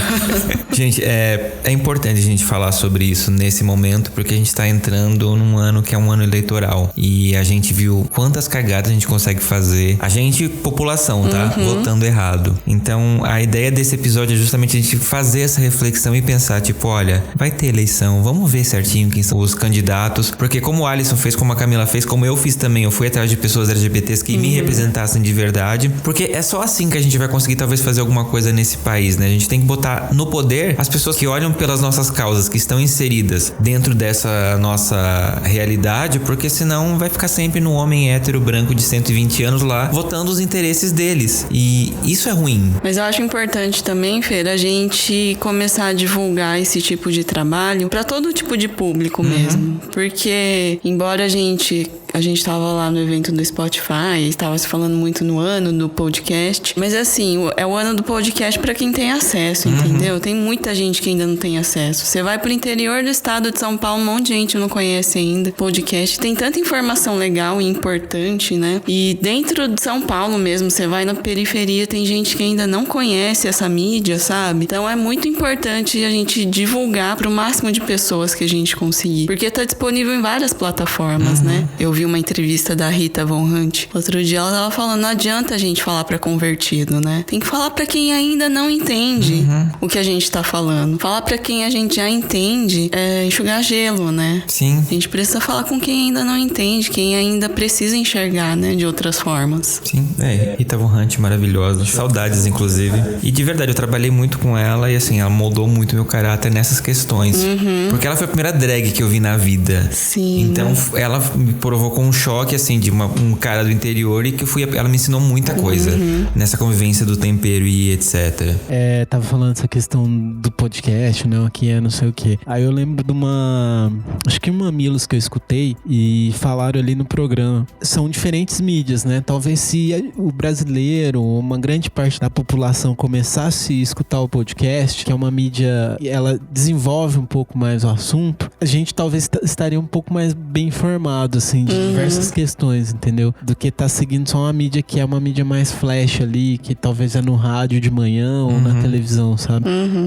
Gente, é importante a gente falar sobre isso nesse momento, porque a gente tá entrando num ano que é um ano eleitoral, e a gente viu quantas cagadas a gente consegue fazer, a gente, população, tá? Votando errado. Então, a ideia desse episódio é justamente a gente fazer essa reflexão e pensar, tipo, olha, vai ter eleição, vamos ver certinho quem são os candidatos, porque como o Alisson fez, como a Camila fez, como eu fiz também, eu fui atrás de pessoas LGBTs que me representassem de verdade, porque é só assim que a gente vai conseguir talvez fazer alguma coisa nesse país, né? A gente tem que botar no poder as pessoas que olham pelas nossas causas, que estão inseridas dentro dessa nossa realidade, porque senão vai ficar sempre no homem hétero branco de 120 anos lá, votando os interesses deles, e isso é ruim. Mas eu acho importante também, Fer, a gente começar a divulgar esse tipo de trabalho para todo tipo de público mesmo. Porque, embora a gente A gente tava lá no evento do Spotify, estava se falando muito no ano do podcast. Mas assim, é o ano do podcast pra quem tem acesso, entendeu? Tem muita gente que ainda não tem acesso. Você vai pro interior do estado de São Paulo, um monte de gente não conhece ainda podcast. Tem tanta informação legal e importante, né? E dentro de São Paulo mesmo, você vai na periferia, tem gente que ainda não conhece essa mídia, sabe? Então é muito importante a gente divulgar pro máximo de pessoas que a gente conseguir. Porque tá disponível em várias plataformas, né? Eu vi uma entrevista da Rita Von Hunt. Outro dia ela tava falando, não adianta a gente falar pra convertido, né? Tem que falar pra quem ainda não entende o que a gente tá falando. Falar pra quem a gente já entende é enxugar gelo, né? Sim. A gente precisa falar com quem ainda não entende, quem ainda precisa enxergar, né? De outras formas. Sim, Rita Von Hunt, maravilhosa. Saudades, inclusive. E de verdade, eu trabalhei muito com ela e assim, ela moldou muito meu caráter nessas questões. Porque ela foi a primeira drag que eu vi na vida. Sim. Então, ela me provocou um choque, assim, de um cara do interior e que ela me ensinou muita coisa nessa convivência do tempero e etc. Tava falando essa questão do podcast, né? O que é, não sei o quê. Aí eu lembro de acho que um Mamilos que eu escutei e falaram ali no programa. São diferentes mídias, né? Talvez se o brasileiro, uma grande parte da população começasse a escutar o podcast, que é uma mídia, ela desenvolve um pouco mais o assunto, a gente talvez estaria um pouco mais bem informado, assim, de diversas questões, entendeu? Do que tá seguindo só uma mídia que é uma mídia mais flash ali, que talvez é no rádio de manhã ou na televisão, sabe?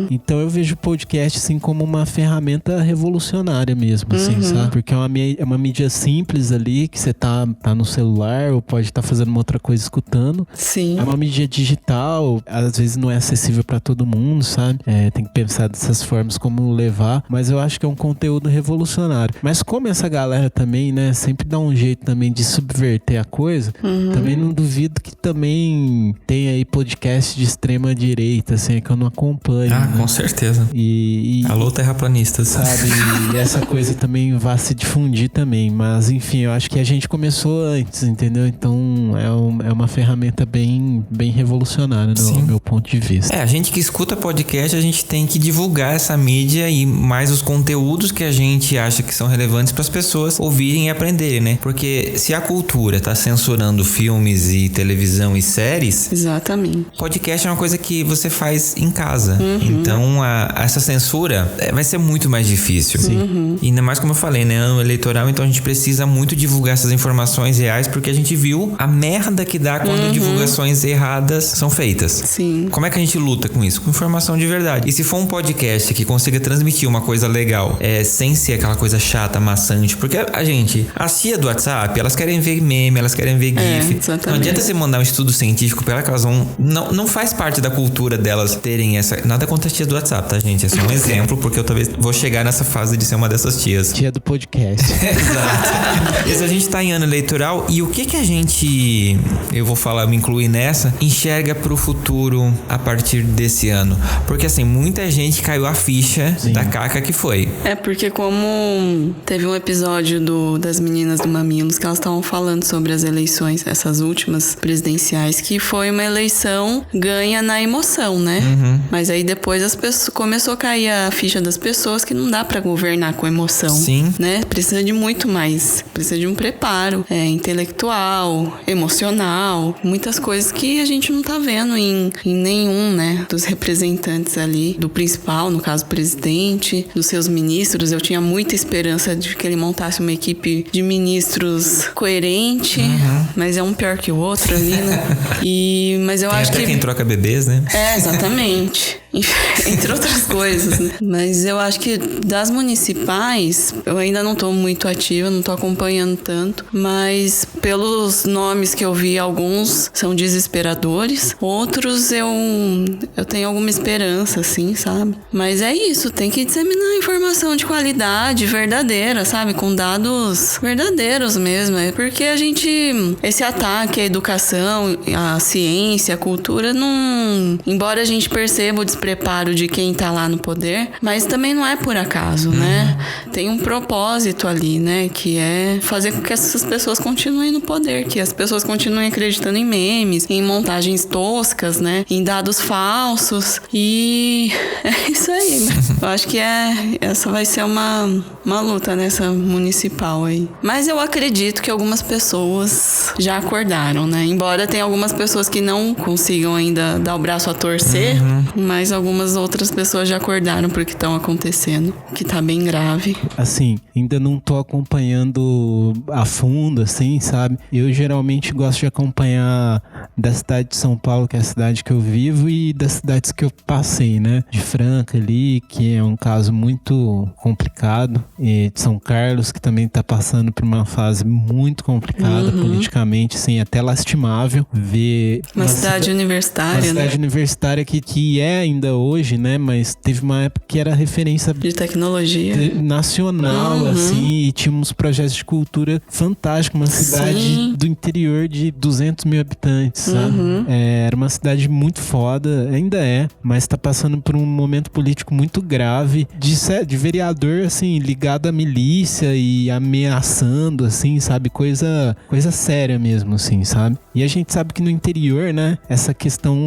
Então eu vejo o podcast, assim, como uma ferramenta revolucionária mesmo, assim, sabe? Porque é uma mídia simples ali, que você tá no celular ou pode estar fazendo uma outra coisa escutando. Sim. É uma mídia digital, às vezes não é acessível pra todo mundo, sabe? Tem que pensar dessas formas como levar, mas eu acho que é um conteúdo revolucionário. Mas como essa galera também, né, sempre dá um jeito também de subverter a coisa, também não duvido que também tem aí podcast de extrema direita, assim, que eu não acompanho. Ah, né? com certeza. Alô, terraplanistas. Sabe? E essa coisa também vai se difundir também. Mas, enfim, eu acho que a gente começou antes, entendeu? Então, é uma ferramenta bem revolucionária, no meu ponto de vista. A gente que escuta podcast, a gente tem que divulgar essa mídia e mais os conteúdos que a gente acha que são relevantes para as pessoas ouvirem e aprenderem, né? Porque se a cultura tá censurando filmes e televisão e séries... Exatamente. Podcast é uma coisa que você faz em casa. Então, essa censura vai ser muito mais difícil. E ainda mais como eu falei, né? Ano eleitoral, então a gente precisa muito divulgar essas informações reais, porque a gente viu a merda que dá quando divulgações erradas são feitas. Sim. Como é que a gente luta com isso? Com informação de verdade. E se for um podcast que consiga transmitir uma coisa legal, sem ser aquela coisa chata, maçante, porque as tia do WhatsApp, elas querem ver meme, elas querem ver GIF. Não adianta você mandar um estudo científico pra elas vão... Não faz parte da cultura delas terem essa... Nada contra a tia do WhatsApp, tá, gente? É só um exemplo, porque eu talvez vou chegar nessa fase de ser uma dessas tias. Tia do podcast. Exato. Mas a gente tá em ano eleitoral e o que a gente... Eu vou falar, me incluir nessa, enxerga pro futuro a partir desse ano. Porque, assim, muita gente caiu a ficha da caca que foi. Porque como teve um episódio das meninas do Mamilos que elas estavam falando sobre as eleições, essas últimas presidenciais, que foi uma eleição ganha na emoção, né? Mas aí depois começou a cair a ficha das pessoas que não dá pra governar com emoção. Sim. Né? Precisa de muito mais. Precisa de um preparo intelectual, emocional, muitas coisas que a gente não tá vendo em nenhum, né, dos representantes ali, do principal, no caso, o presidente, dos seus ministros. Eu tinha muita esperança de que ele montasse uma equipe de ministros coerente, mas é um pior que o outro ali, né? Mas eu acho até que... quem troca bebês, né? Exatamente. Entre outras coisas, né? Mas eu acho que das municipais, eu ainda não tô muito ativa, não tô acompanhando tanto, mas pelos nomes que eu vi, alguns são desesperadores, outros eu tenho alguma esperança, assim, sabe? Mas é isso, tem que disseminar informação de qualidade, verdadeira, sabe? Com dados verdadeiros mesmo, porque esse ataque à educação, à ciência, à cultura, não... Embora a gente perceba o despreparo preparo de quem tá lá no poder, mas também não é por acaso, né? Tem um propósito ali, né? Que é fazer com que essas pessoas continuem no poder, que as pessoas continuem acreditando em memes, em montagens toscas, né? Em dados falsos. E é isso aí. Eu acho que essa vai ser uma luta nessa municipal aí. Mas eu acredito que algumas pessoas já acordaram, né? Embora tenha algumas pessoas que não consigam ainda dar o braço a torcer, mas algumas outras pessoas já acordaram pro que estão acontecendo, que tá bem grave. Assim, ainda não tô acompanhando a fundo, assim, sabe? Eu geralmente gosto de acompanhar da cidade de São Paulo, que é a cidade que eu vivo, e das cidades que eu passei, né? De Franca ali, que é um caso muito complicado, e de São Carlos, que também tá passando por uma fase muito complicada politicamente, assim, até lastimável ver... Uma cidade universitária, né? Uma cidade universitária que é ainda hoje, né? Mas teve uma época que era referência... de tecnologia. Nacional, assim, e tinha uns projetos de cultura fantásticos, uma cidade do interior de 200 mil habitantes, sabe? Era uma cidade muito foda, ainda é, mas tá passando por um momento político muito grave, de vereador, assim, ligado à milícia e ameaçando, assim, sabe? Coisa séria mesmo, assim, sabe? E a gente sabe que no interior, né, essa questão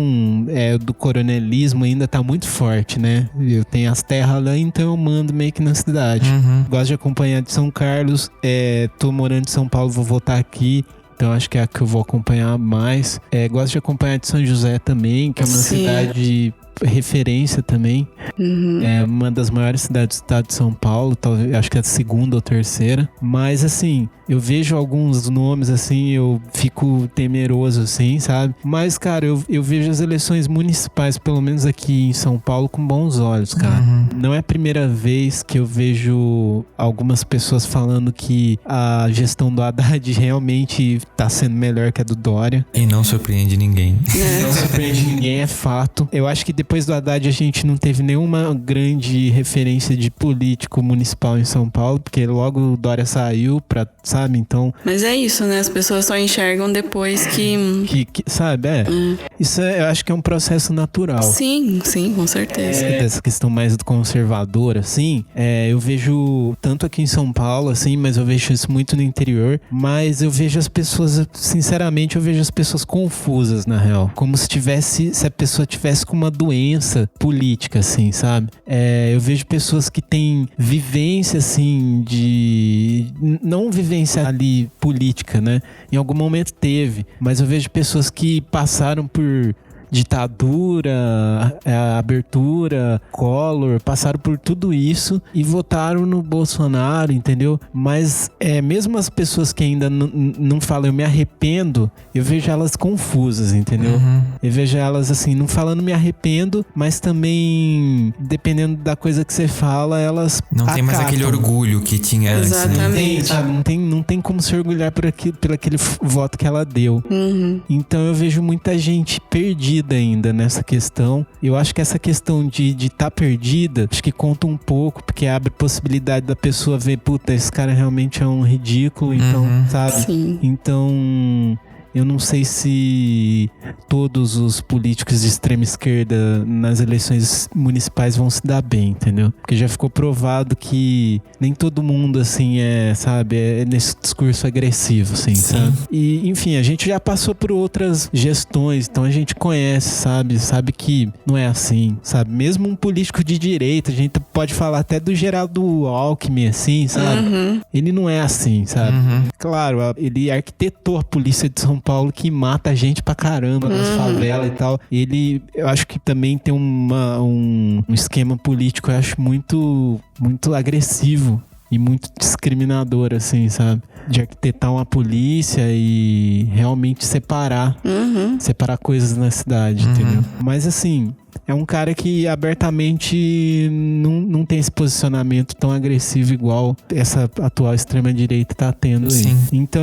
do coronelismo ainda tá muito forte, né? Eu tenho as terras lá, então eu mando meio que na cidade. Gosto de acompanhar de São Carlos, tô morando em São Paulo, vou voltar aqui. Então acho que é a que eu vou acompanhar mais. Gosto de acompanhar de São José também, que é uma cidade referência também. É uma das maiores cidades do estado de São Paulo, talvez, acho que é a segunda ou terceira. Mas assim, eu vejo alguns nomes assim, eu fico temeroso assim, sabe? Mas, cara, eu vejo as eleições municipais, pelo menos aqui em São Paulo, com bons olhos, cara. Não é a primeira vez que eu vejo algumas pessoas falando que a gestão do Haddad realmente tá sendo melhor que a do Dória. E não surpreende ninguém. Não surpreende ninguém, é fato. Eu acho que depois do Haddad a gente não teve nenhuma grande referência de político municipal em São Paulo, porque logo o Dória saiu pra, sabe, então... Mas é isso, né? As pessoas só enxergam depois que sabe, isso eu acho que é um processo natural. Sim, com certeza. Essa questão mais conservadora, assim, eu vejo tanto aqui em São Paulo, assim, mas eu vejo isso muito no interior, mas eu vejo as pessoas, sinceramente, eu vejo as pessoas confusas, na real. Como se a pessoa tivesse com uma doença política, assim, sabe? Eu vejo pessoas que têm vivência, assim, não vivência ali política, né? Em algum momento teve, mas eu vejo pessoas que passaram por ditadura, abertura, Collor, passaram por tudo isso e votaram no Bolsonaro, entendeu? Mas mesmo as pessoas que ainda não falam eu me arrependo, eu vejo elas confusas, entendeu? Eu vejo elas assim, não falando me arrependo, mas também dependendo da coisa que você fala, elas não tem mais aquele orgulho que tinha antes, né? Exatamente. Não tem como se orgulhar por aquele voto que ela deu. Então eu vejo muita gente perdida ainda nessa questão. Eu acho que essa questão de estar perdida, acho que conta um pouco, porque abre possibilidade da pessoa ver, puta, esse cara realmente é um ridículo, então, sabe? Sim. Então, eu não sei se todos os políticos de extrema esquerda nas eleições municipais vão se dar bem, entendeu? Porque já ficou provado que nem todo mundo, assim, sabe, nesse discurso agressivo, assim, sabe? E, enfim, a gente já passou por outras gestões, então a gente conhece, sabe que não é assim, sabe? Mesmo um político de direita, a gente pode falar até do Geraldo Alckmin, assim, sabe? Ele não é assim, sabe? Claro, ele arquitetou a polícia de São Paulo que mata gente pra caramba nas favelas e tal. Ele, eu acho que também tem um esquema político, eu acho muito agressivo e muito discriminador, assim, sabe? De arquitetar uma polícia e realmente separar coisas na cidade, entendeu? Mas assim, é um cara que abertamente não tem esse posicionamento tão agressivo igual essa atual extrema-direita tá tendo aí. Então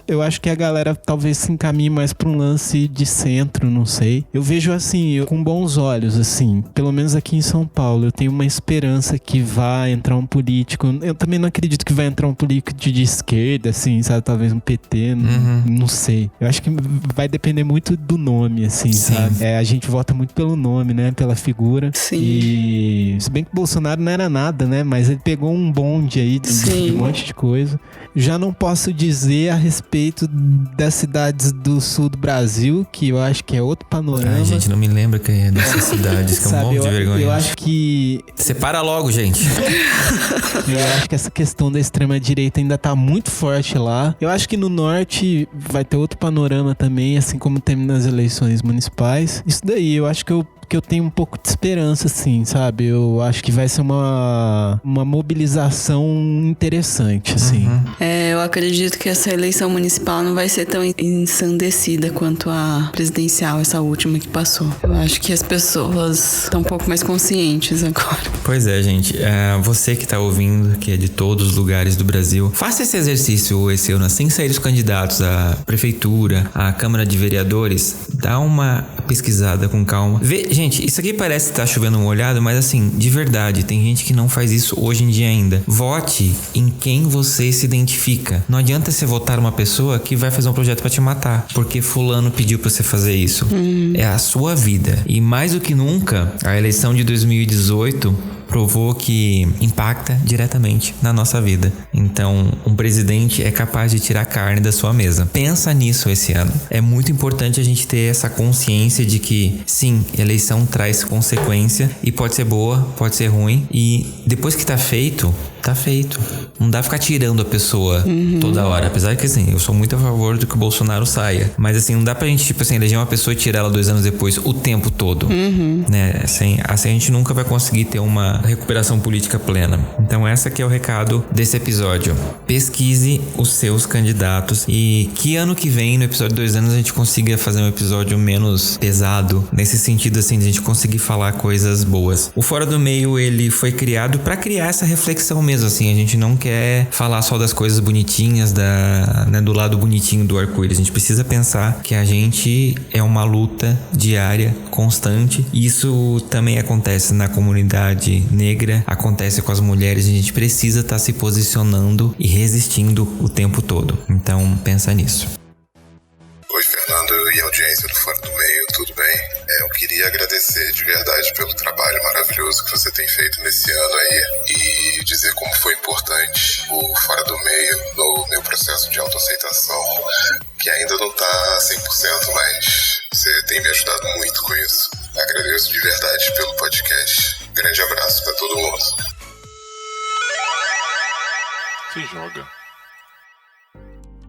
eu acho que a galera talvez se encaminhe mais pra um lance de centro, não sei. Eu vejo assim, com bons olhos, assim, pelo menos aqui em São Paulo, eu tenho uma esperança que vai entrar um político. Eu também não acredito que vai entrar um político de esquerda, assim, sabe? Talvez um PT, não sei. Eu acho que vai depender muito do nome, assim, sabe? A gente vota muito pelo nome, nome, né? Pela figura. Sim. E se bem que o Bolsonaro não era nada, né? Mas ele pegou um bonde aí de um monte de coisa. Já não posso dizer a respeito das cidades do sul do Brasil, que eu acho que é outro panorama. Ai, gente, não me lembra que é dessas cidades, que eu morro de vergonha. Eu acho que... Separa logo, gente. Eu acho que essa questão da extrema-direita ainda tá muito forte lá. Eu acho que no norte vai ter outro panorama também, assim como tem nas eleições municipais. Isso daí, eu acho que eu tenho um pouco de esperança, assim, sabe? Eu acho que vai ser uma mobilização interessante, assim. Eu acredito que essa eleição municipal não vai ser tão ensandecida quanto a presidencial, essa última que passou. Eu acho que as pessoas estão um pouco mais conscientes agora. Pois é, gente. Você que tá ouvindo, que é de todos os lugares do Brasil, faça esse exercício esse ano, sem sair os candidatos à prefeitura, à Câmara de Vereadores. Dá uma pesquisada com calma. Gente, isso aqui parece que tá chovendo molhado, mas assim, de verdade, tem gente que não faz isso hoje em dia ainda. Vote em quem você se identifica. Não adianta você votar uma pessoa que vai fazer um projeto pra te matar, porque fulano pediu pra você fazer isso. É a sua vida. E mais do que nunca, a eleição de 2018 provou que impacta diretamente na nossa vida. Então, um presidente é capaz de tirar carne da sua mesa. Pensa nisso esse ano. É muito importante a gente ter essa consciência de que, sim, eleição traz consequência e pode ser boa, pode ser ruim. E depois que tá feito, tá feito. Não dá pra ficar tirando a pessoa toda hora. Apesar que, assim, eu sou muito a favor do que o Bolsonaro saia. Mas, assim, não dá pra gente, tipo assim, eleger uma pessoa e tirar ela 2 anos depois o tempo todo. Né? Assim a gente nunca vai conseguir ter uma recuperação política plena. Então, esse aqui é o recado desse episódio. Pesquise os seus candidatos e que ano que vem, no episódio 2 anos, a gente consiga fazer um episódio menos pesado. Nesse sentido, assim, de a gente conseguir falar coisas boas. O Fora do Meio, ele foi criado pra criar essa reflexão mesmo, assim. A gente não quer falar só das coisas bonitinhas, do lado bonitinho do arco-íris. A gente precisa pensar que a gente é uma luta diária, constante. E isso também acontece na comunidade negra, acontece com as mulheres. A gente precisa estar se posicionando e resistindo o tempo todo. Então, pensa nisso. Oi, Fernando e audiência do Fora do Meio, tudo bem? Eu queria agradecer de verdade pelo trabalho maravilhoso que você tem feito nesse ano aí e dizer como foi importante o Fora do Meio no meu processo de autoaceitação, que ainda não tá 100%, mas você tem me ajudado muito com isso. Agradeço de verdade pelo podcast. Grande abraço pra todo mundo. Se joga.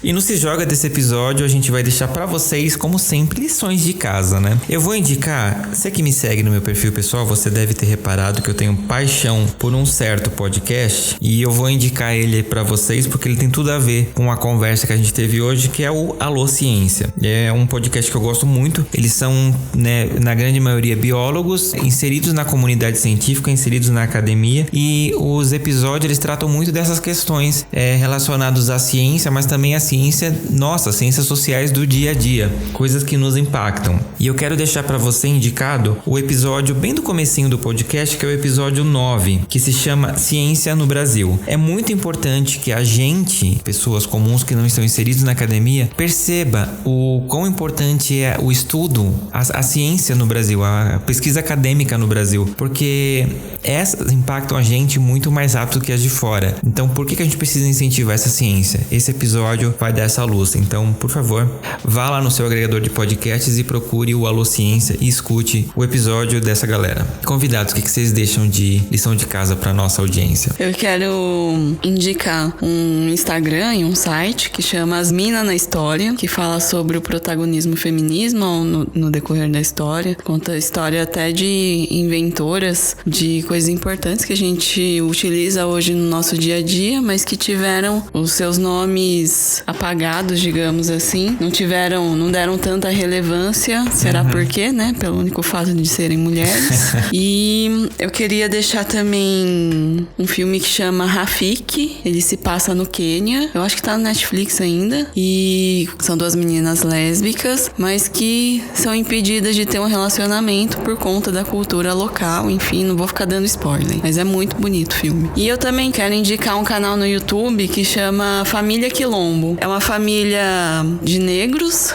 E no Se Joga desse episódio, a gente vai deixar pra vocês, como sempre, lições de casa, né? Eu vou indicar, você que me segue no meu perfil pessoal, você deve ter reparado que eu tenho paixão por um certo podcast e eu vou indicar ele pra vocês porque ele tem tudo a ver com a conversa que a gente teve hoje, que é o Alô Ciência. É um podcast que eu gosto muito. Eles são, né, na grande maioria biólogos, inseridos na comunidade científica, inseridos na academia, e os episódios, eles tratam muito dessas questões relacionadas à ciência, mas também à ciências sociais do dia a dia, coisas que nos impactam. E eu quero deixar para você indicado o episódio bem do comecinho do podcast, que é o episódio 9, que se chama Ciência no Brasil. É muito importante que a gente, pessoas comuns que não estão inseridos na academia, perceba o quão importante é o estudo, a ciência no Brasil, a pesquisa acadêmica no Brasil, porque essas impactam a gente muito mais rápido que as de fora. Então, por que a gente precisa incentivar essa ciência? Esse episódio vai dar essa luz. Então, por favor, vá lá no seu agregador de podcasts e procure o Alô Ciência e escute o episódio dessa galera. Convidados, o que vocês deixam de lição de casa para nossa audiência? Eu quero indicar um Instagram e um site que chama As Minas na História, que fala sobre o protagonismo feminismo no decorrer da história. Conta a história até de inventoras, de coisas importantes que a gente utiliza hoje no nosso dia a dia, mas que tiveram os seus nomes apagados, digamos assim, não deram tanta relevância, será por quê, né? Pelo único fato de serem mulheres. E eu queria deixar também um filme que chama Rafiki, ele se passa no Quênia, eu acho que tá no Netflix ainda, e são 2 meninas lésbicas, mas que são impedidas de ter um relacionamento por conta da cultura local, enfim, não vou ficar dando spoiler, mas é muito bonito o filme. E eu também quero indicar um canal no YouTube que chama Família Quilombo. É uma família de negros,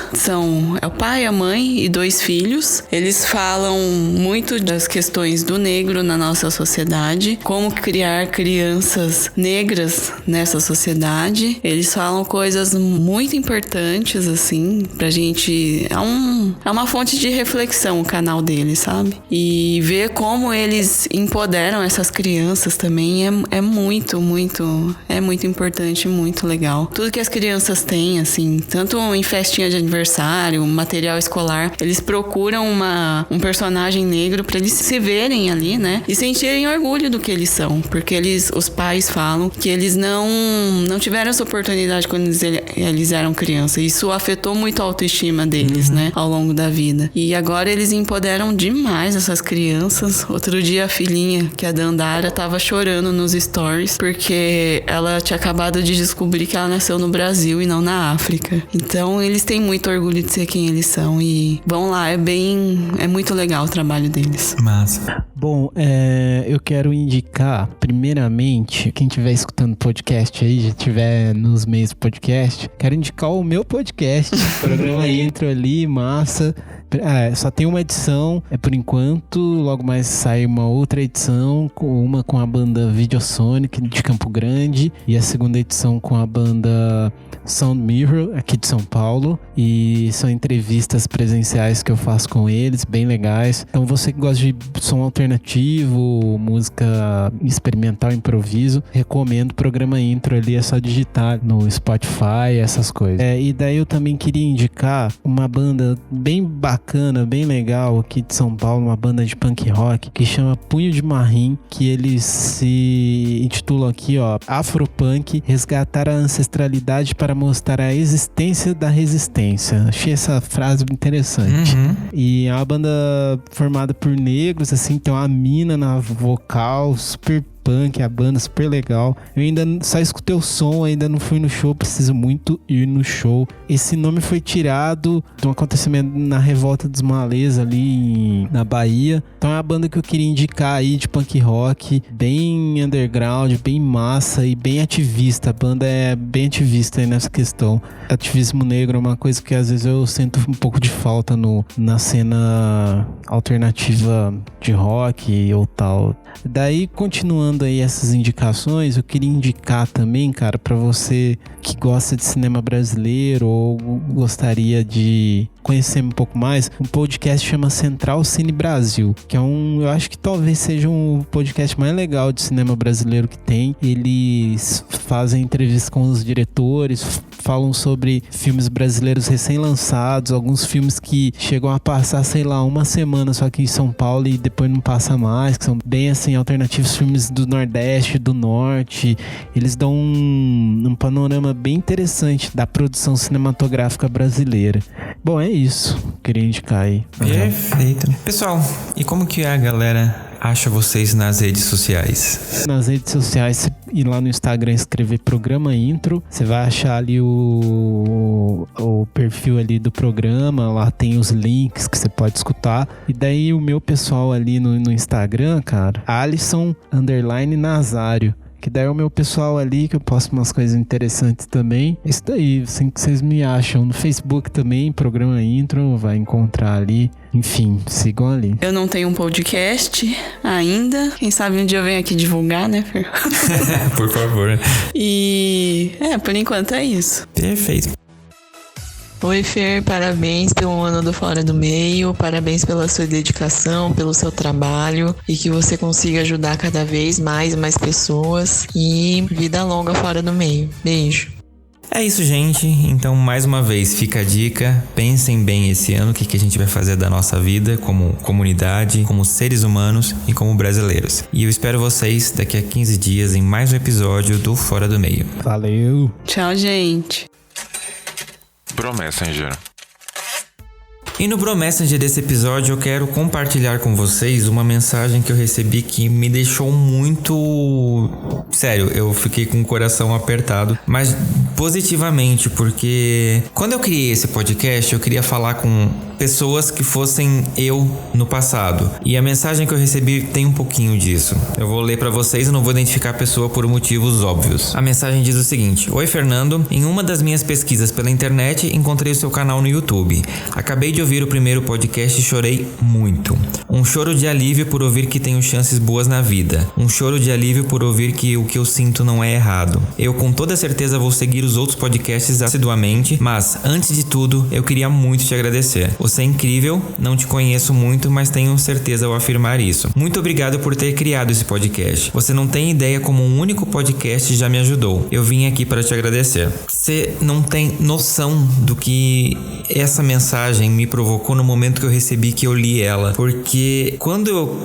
é o pai, a mãe e 2 filhos. Eles falam muito das questões do negro na nossa sociedade, como criar crianças negras nessa sociedade. Eles falam coisas muito importantes, assim, pra gente... É uma fonte de reflexão o canal deles, sabe? E ver como eles empoderam essas crianças também é muito importante, muito legal. Tudo que as crianças têm, assim, tanto em festinha de aniversário, material escolar, eles procuram um personagem negro pra eles se verem ali, né? E sentirem orgulho do que eles são. Porque os pais falam que eles não tiveram essa oportunidade quando eles eram crianças. Isso afetou muito a autoestima deles, né? Ao longo da vida. E agora eles empoderam demais essas crianças. Outro dia a filhinha, que é a Dandara, tava chorando nos stories porque ela tinha acabado de descobrir que ela nasceu no Brasil e não na África. Então eles têm muito orgulho de ser quem eles são e vão lá, é muito legal o trabalho deles. Massa. Bom, eu quero indicar, primeiramente, quem estiver escutando podcast aí, já estiver nos meios do podcast, quero indicar o meu podcast, o programa Intro ali, massa. Só tem uma edição, por enquanto, logo mais sai uma outra edição, uma com a banda Videosonic de Campo Grande e a segunda edição com a banda Sound Mirror aqui de São Paulo, e são entrevistas presenciais que eu faço com eles, bem legais. Então você que gosta de som alternativo, música experimental, improviso, recomendo o programa Intro ali, é só digitar no Spotify, essas coisas. E daí eu também queria indicar uma banda bem bacana, bem legal aqui de São Paulo, uma banda de punk rock que chama Punho de Marrim, que eles se intitulam aqui, ó, Afropunk, resgatar a ancestralidade para mostrar a existência da resistência. Achei essa frase interessante. E é uma banda formada por negros, assim, tem uma mina na vocal, super punk, a banda super legal. Eu ainda só escutei o som, ainda não fui no show, preciso muito ir no show. Esse nome foi tirado de um acontecimento na Revolta dos Malês ali na Bahia. Então é uma banda que eu queria indicar aí de punk rock, bem underground, bem massa e bem ativista. A banda é bem ativista aí nessa questão. Ativismo negro é uma coisa que às vezes eu sinto um pouco de falta na cena alternativa de rock ou tal. Daí, continuando aí essas indicações, eu queria indicar também, cara, pra você que gosta de cinema brasileiro ou gostaria de conhecer um pouco mais, um podcast que chama Central Cine Brasil, que é eu acho que talvez seja um podcast mais legal de cinema brasileiro que tem. Eles fazem entrevistas com os diretores, falam sobre filmes brasileiros recém-lançados, alguns filmes que chegam a passar, sei lá, uma semana só aqui em São Paulo e depois não passa mais, que são bem assim, alternativos, filmes do Nordeste, do Norte. Eles dão um panorama bem interessante da produção cinematográfica brasileira. Bom, é isso. Queria indicar aí. Perfeito. Pessoal, e como que a galera acha vocês nas redes sociais? Nas redes sociais, você ir lá no Instagram, escrever Programa Intro, você vai achar ali o perfil ali do programa, lá tem os links que você pode escutar. E daí o meu pessoal ali no Instagram, cara, Alisson_Nazário, que daí é o meu pessoal ali, que eu posto umas coisas interessantes também. Isso daí, assim que vocês me acham. No Facebook também, Programa Intro, vai encontrar ali. Enfim, sigam ali. Eu não tenho um podcast ainda. Quem sabe um dia eu venho aqui divulgar, né, Fer? Por favor. E... por enquanto é isso. Perfeito. Oi, Fer, parabéns pelo ano do Fora do Meio, parabéns pela sua dedicação, pelo seu trabalho e que você consiga ajudar cada vez mais e mais pessoas e vida longa fora do meio. Beijo. É isso, gente. Então, mais uma vez, fica a dica. Pensem bem esse ano o que a gente vai fazer da nossa vida como comunidade, como seres humanos e como brasileiros. E eu espero vocês daqui a 15 dias em mais um episódio do Fora do Meio. Valeu! Tchau, gente! Bro Messenger. E no Bro Messenger desse episódio eu quero compartilhar com vocês uma mensagem que eu recebi que me deixou muito... Sério, eu fiquei com o coração apertado, mas positivamente, porque quando eu criei esse podcast, eu queria falar com pessoas que fossem eu no passado. E a mensagem que eu recebi tem um pouquinho disso. Eu vou ler pra vocês, eu não vou identificar a pessoa por motivos óbvios. A mensagem diz o seguinte: Oi, Fernando. Em uma das minhas pesquisas pela internet, encontrei o seu canal no YouTube. Acabei de ouvir o primeiro podcast e chorei muito. Um choro de alívio por ouvir que tenho chances boas na vida. Um choro de alívio por ouvir que o que eu sinto não é errado. Eu com toda certeza vou seguir os outros podcasts assiduamente, mas antes de tudo, eu queria muito te agradecer. Você é incrível, não te conheço muito, mas tenho certeza ao afirmar isso. Muito obrigado por ter criado esse podcast. Você não tem ideia como um único podcast já me ajudou. Eu vim aqui para te agradecer. Você não tem noção do que essa mensagem me provocou no momento que eu recebi, que eu li ela. Porque quando eu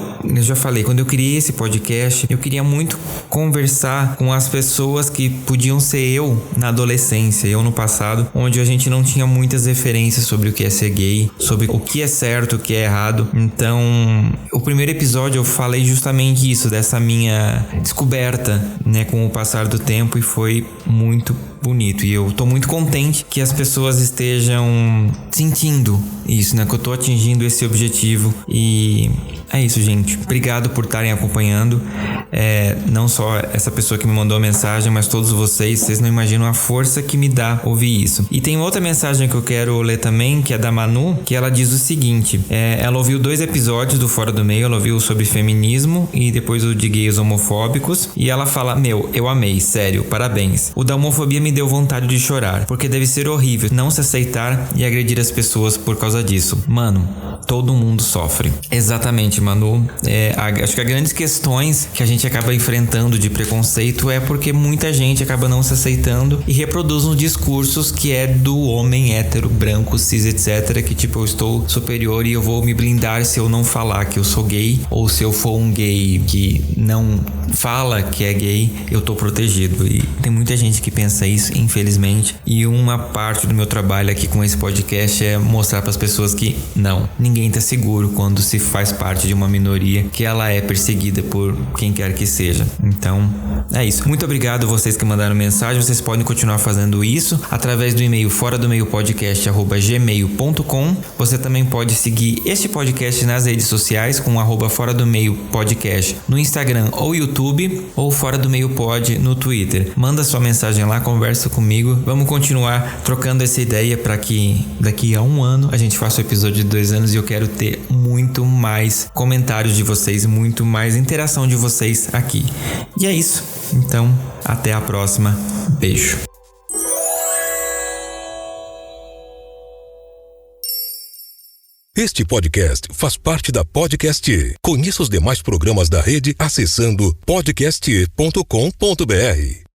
já falei, quando eu criei esse podcast, eu queria muito conversar com as pessoas que podiam ser eu na adolescência, eu no passado, onde a gente não tinha muitas referências sobre o que é ser gay, sobre o que é certo, o que é errado. Então, o primeiro episódio eu falei justamente isso, dessa minha descoberta, né, com o passar do tempo, e foi muito bonito. E eu tô muito contente que as pessoas estejam sentindo isso, né, que eu tô atingindo esse objetivo. E é isso, gente. Obrigado por estarem acompanhando. Não só essa pessoa que me mandou a mensagem, mas todos vocês não imaginam a força que me dá ouvir isso. E tem outra mensagem que eu quero ler também, que é da Manu, que ela diz o seguinte: ela ouviu 2 episódios do Fora do Meio, ela ouviu sobre feminismo e depois o de gays homofóbicos, e ela fala: eu amei, sério, parabéns. O da homofobia me deu vontade de chorar, porque deve ser horrível não se aceitar e agredir as pessoas por causa disso. Mano, todo mundo sofre. Exatamente, Manu. Acho que as grandes questões que a gente acaba enfrentando de preconceito é porque muita gente acaba não se aceitando e reproduz uns discursos que é do homem hétero, branco, cis, etc, que tipo, eu estou superior e eu vou me blindar se eu não falar que eu sou gay, ou se eu for um gay que não fala que é gay, eu tô protegido. E tem muita gente que pensa isso, infelizmente, e uma parte do meu trabalho aqui com esse podcast é mostrar para as pessoas que não, ninguém tá seguro quando se faz parte de uma minoria, que ela é perseguida por quem quer que seja. Então, é isso. Muito obrigado vocês que mandaram mensagem. Vocês podem continuar fazendo isso através do e-mail foradomeiopodcast@gmail.com. Você também pode seguir este podcast nas redes sociais com @fora do meio podcast no Instagram ou YouTube, ou Fora do Meio Pod no Twitter. Manda sua mensagem lá, conversa comigo. Vamos continuar trocando essa ideia para que daqui a 1 ano a gente faça o episódio de 2 anos, e eu quero ter muito mais comentários de vocês, muito mais interação de vocês aqui. E é isso. Então, até a próxima. Beijo. Este podcast faz parte da Podcast. Conheça os demais programas da rede acessando podcast.com.br.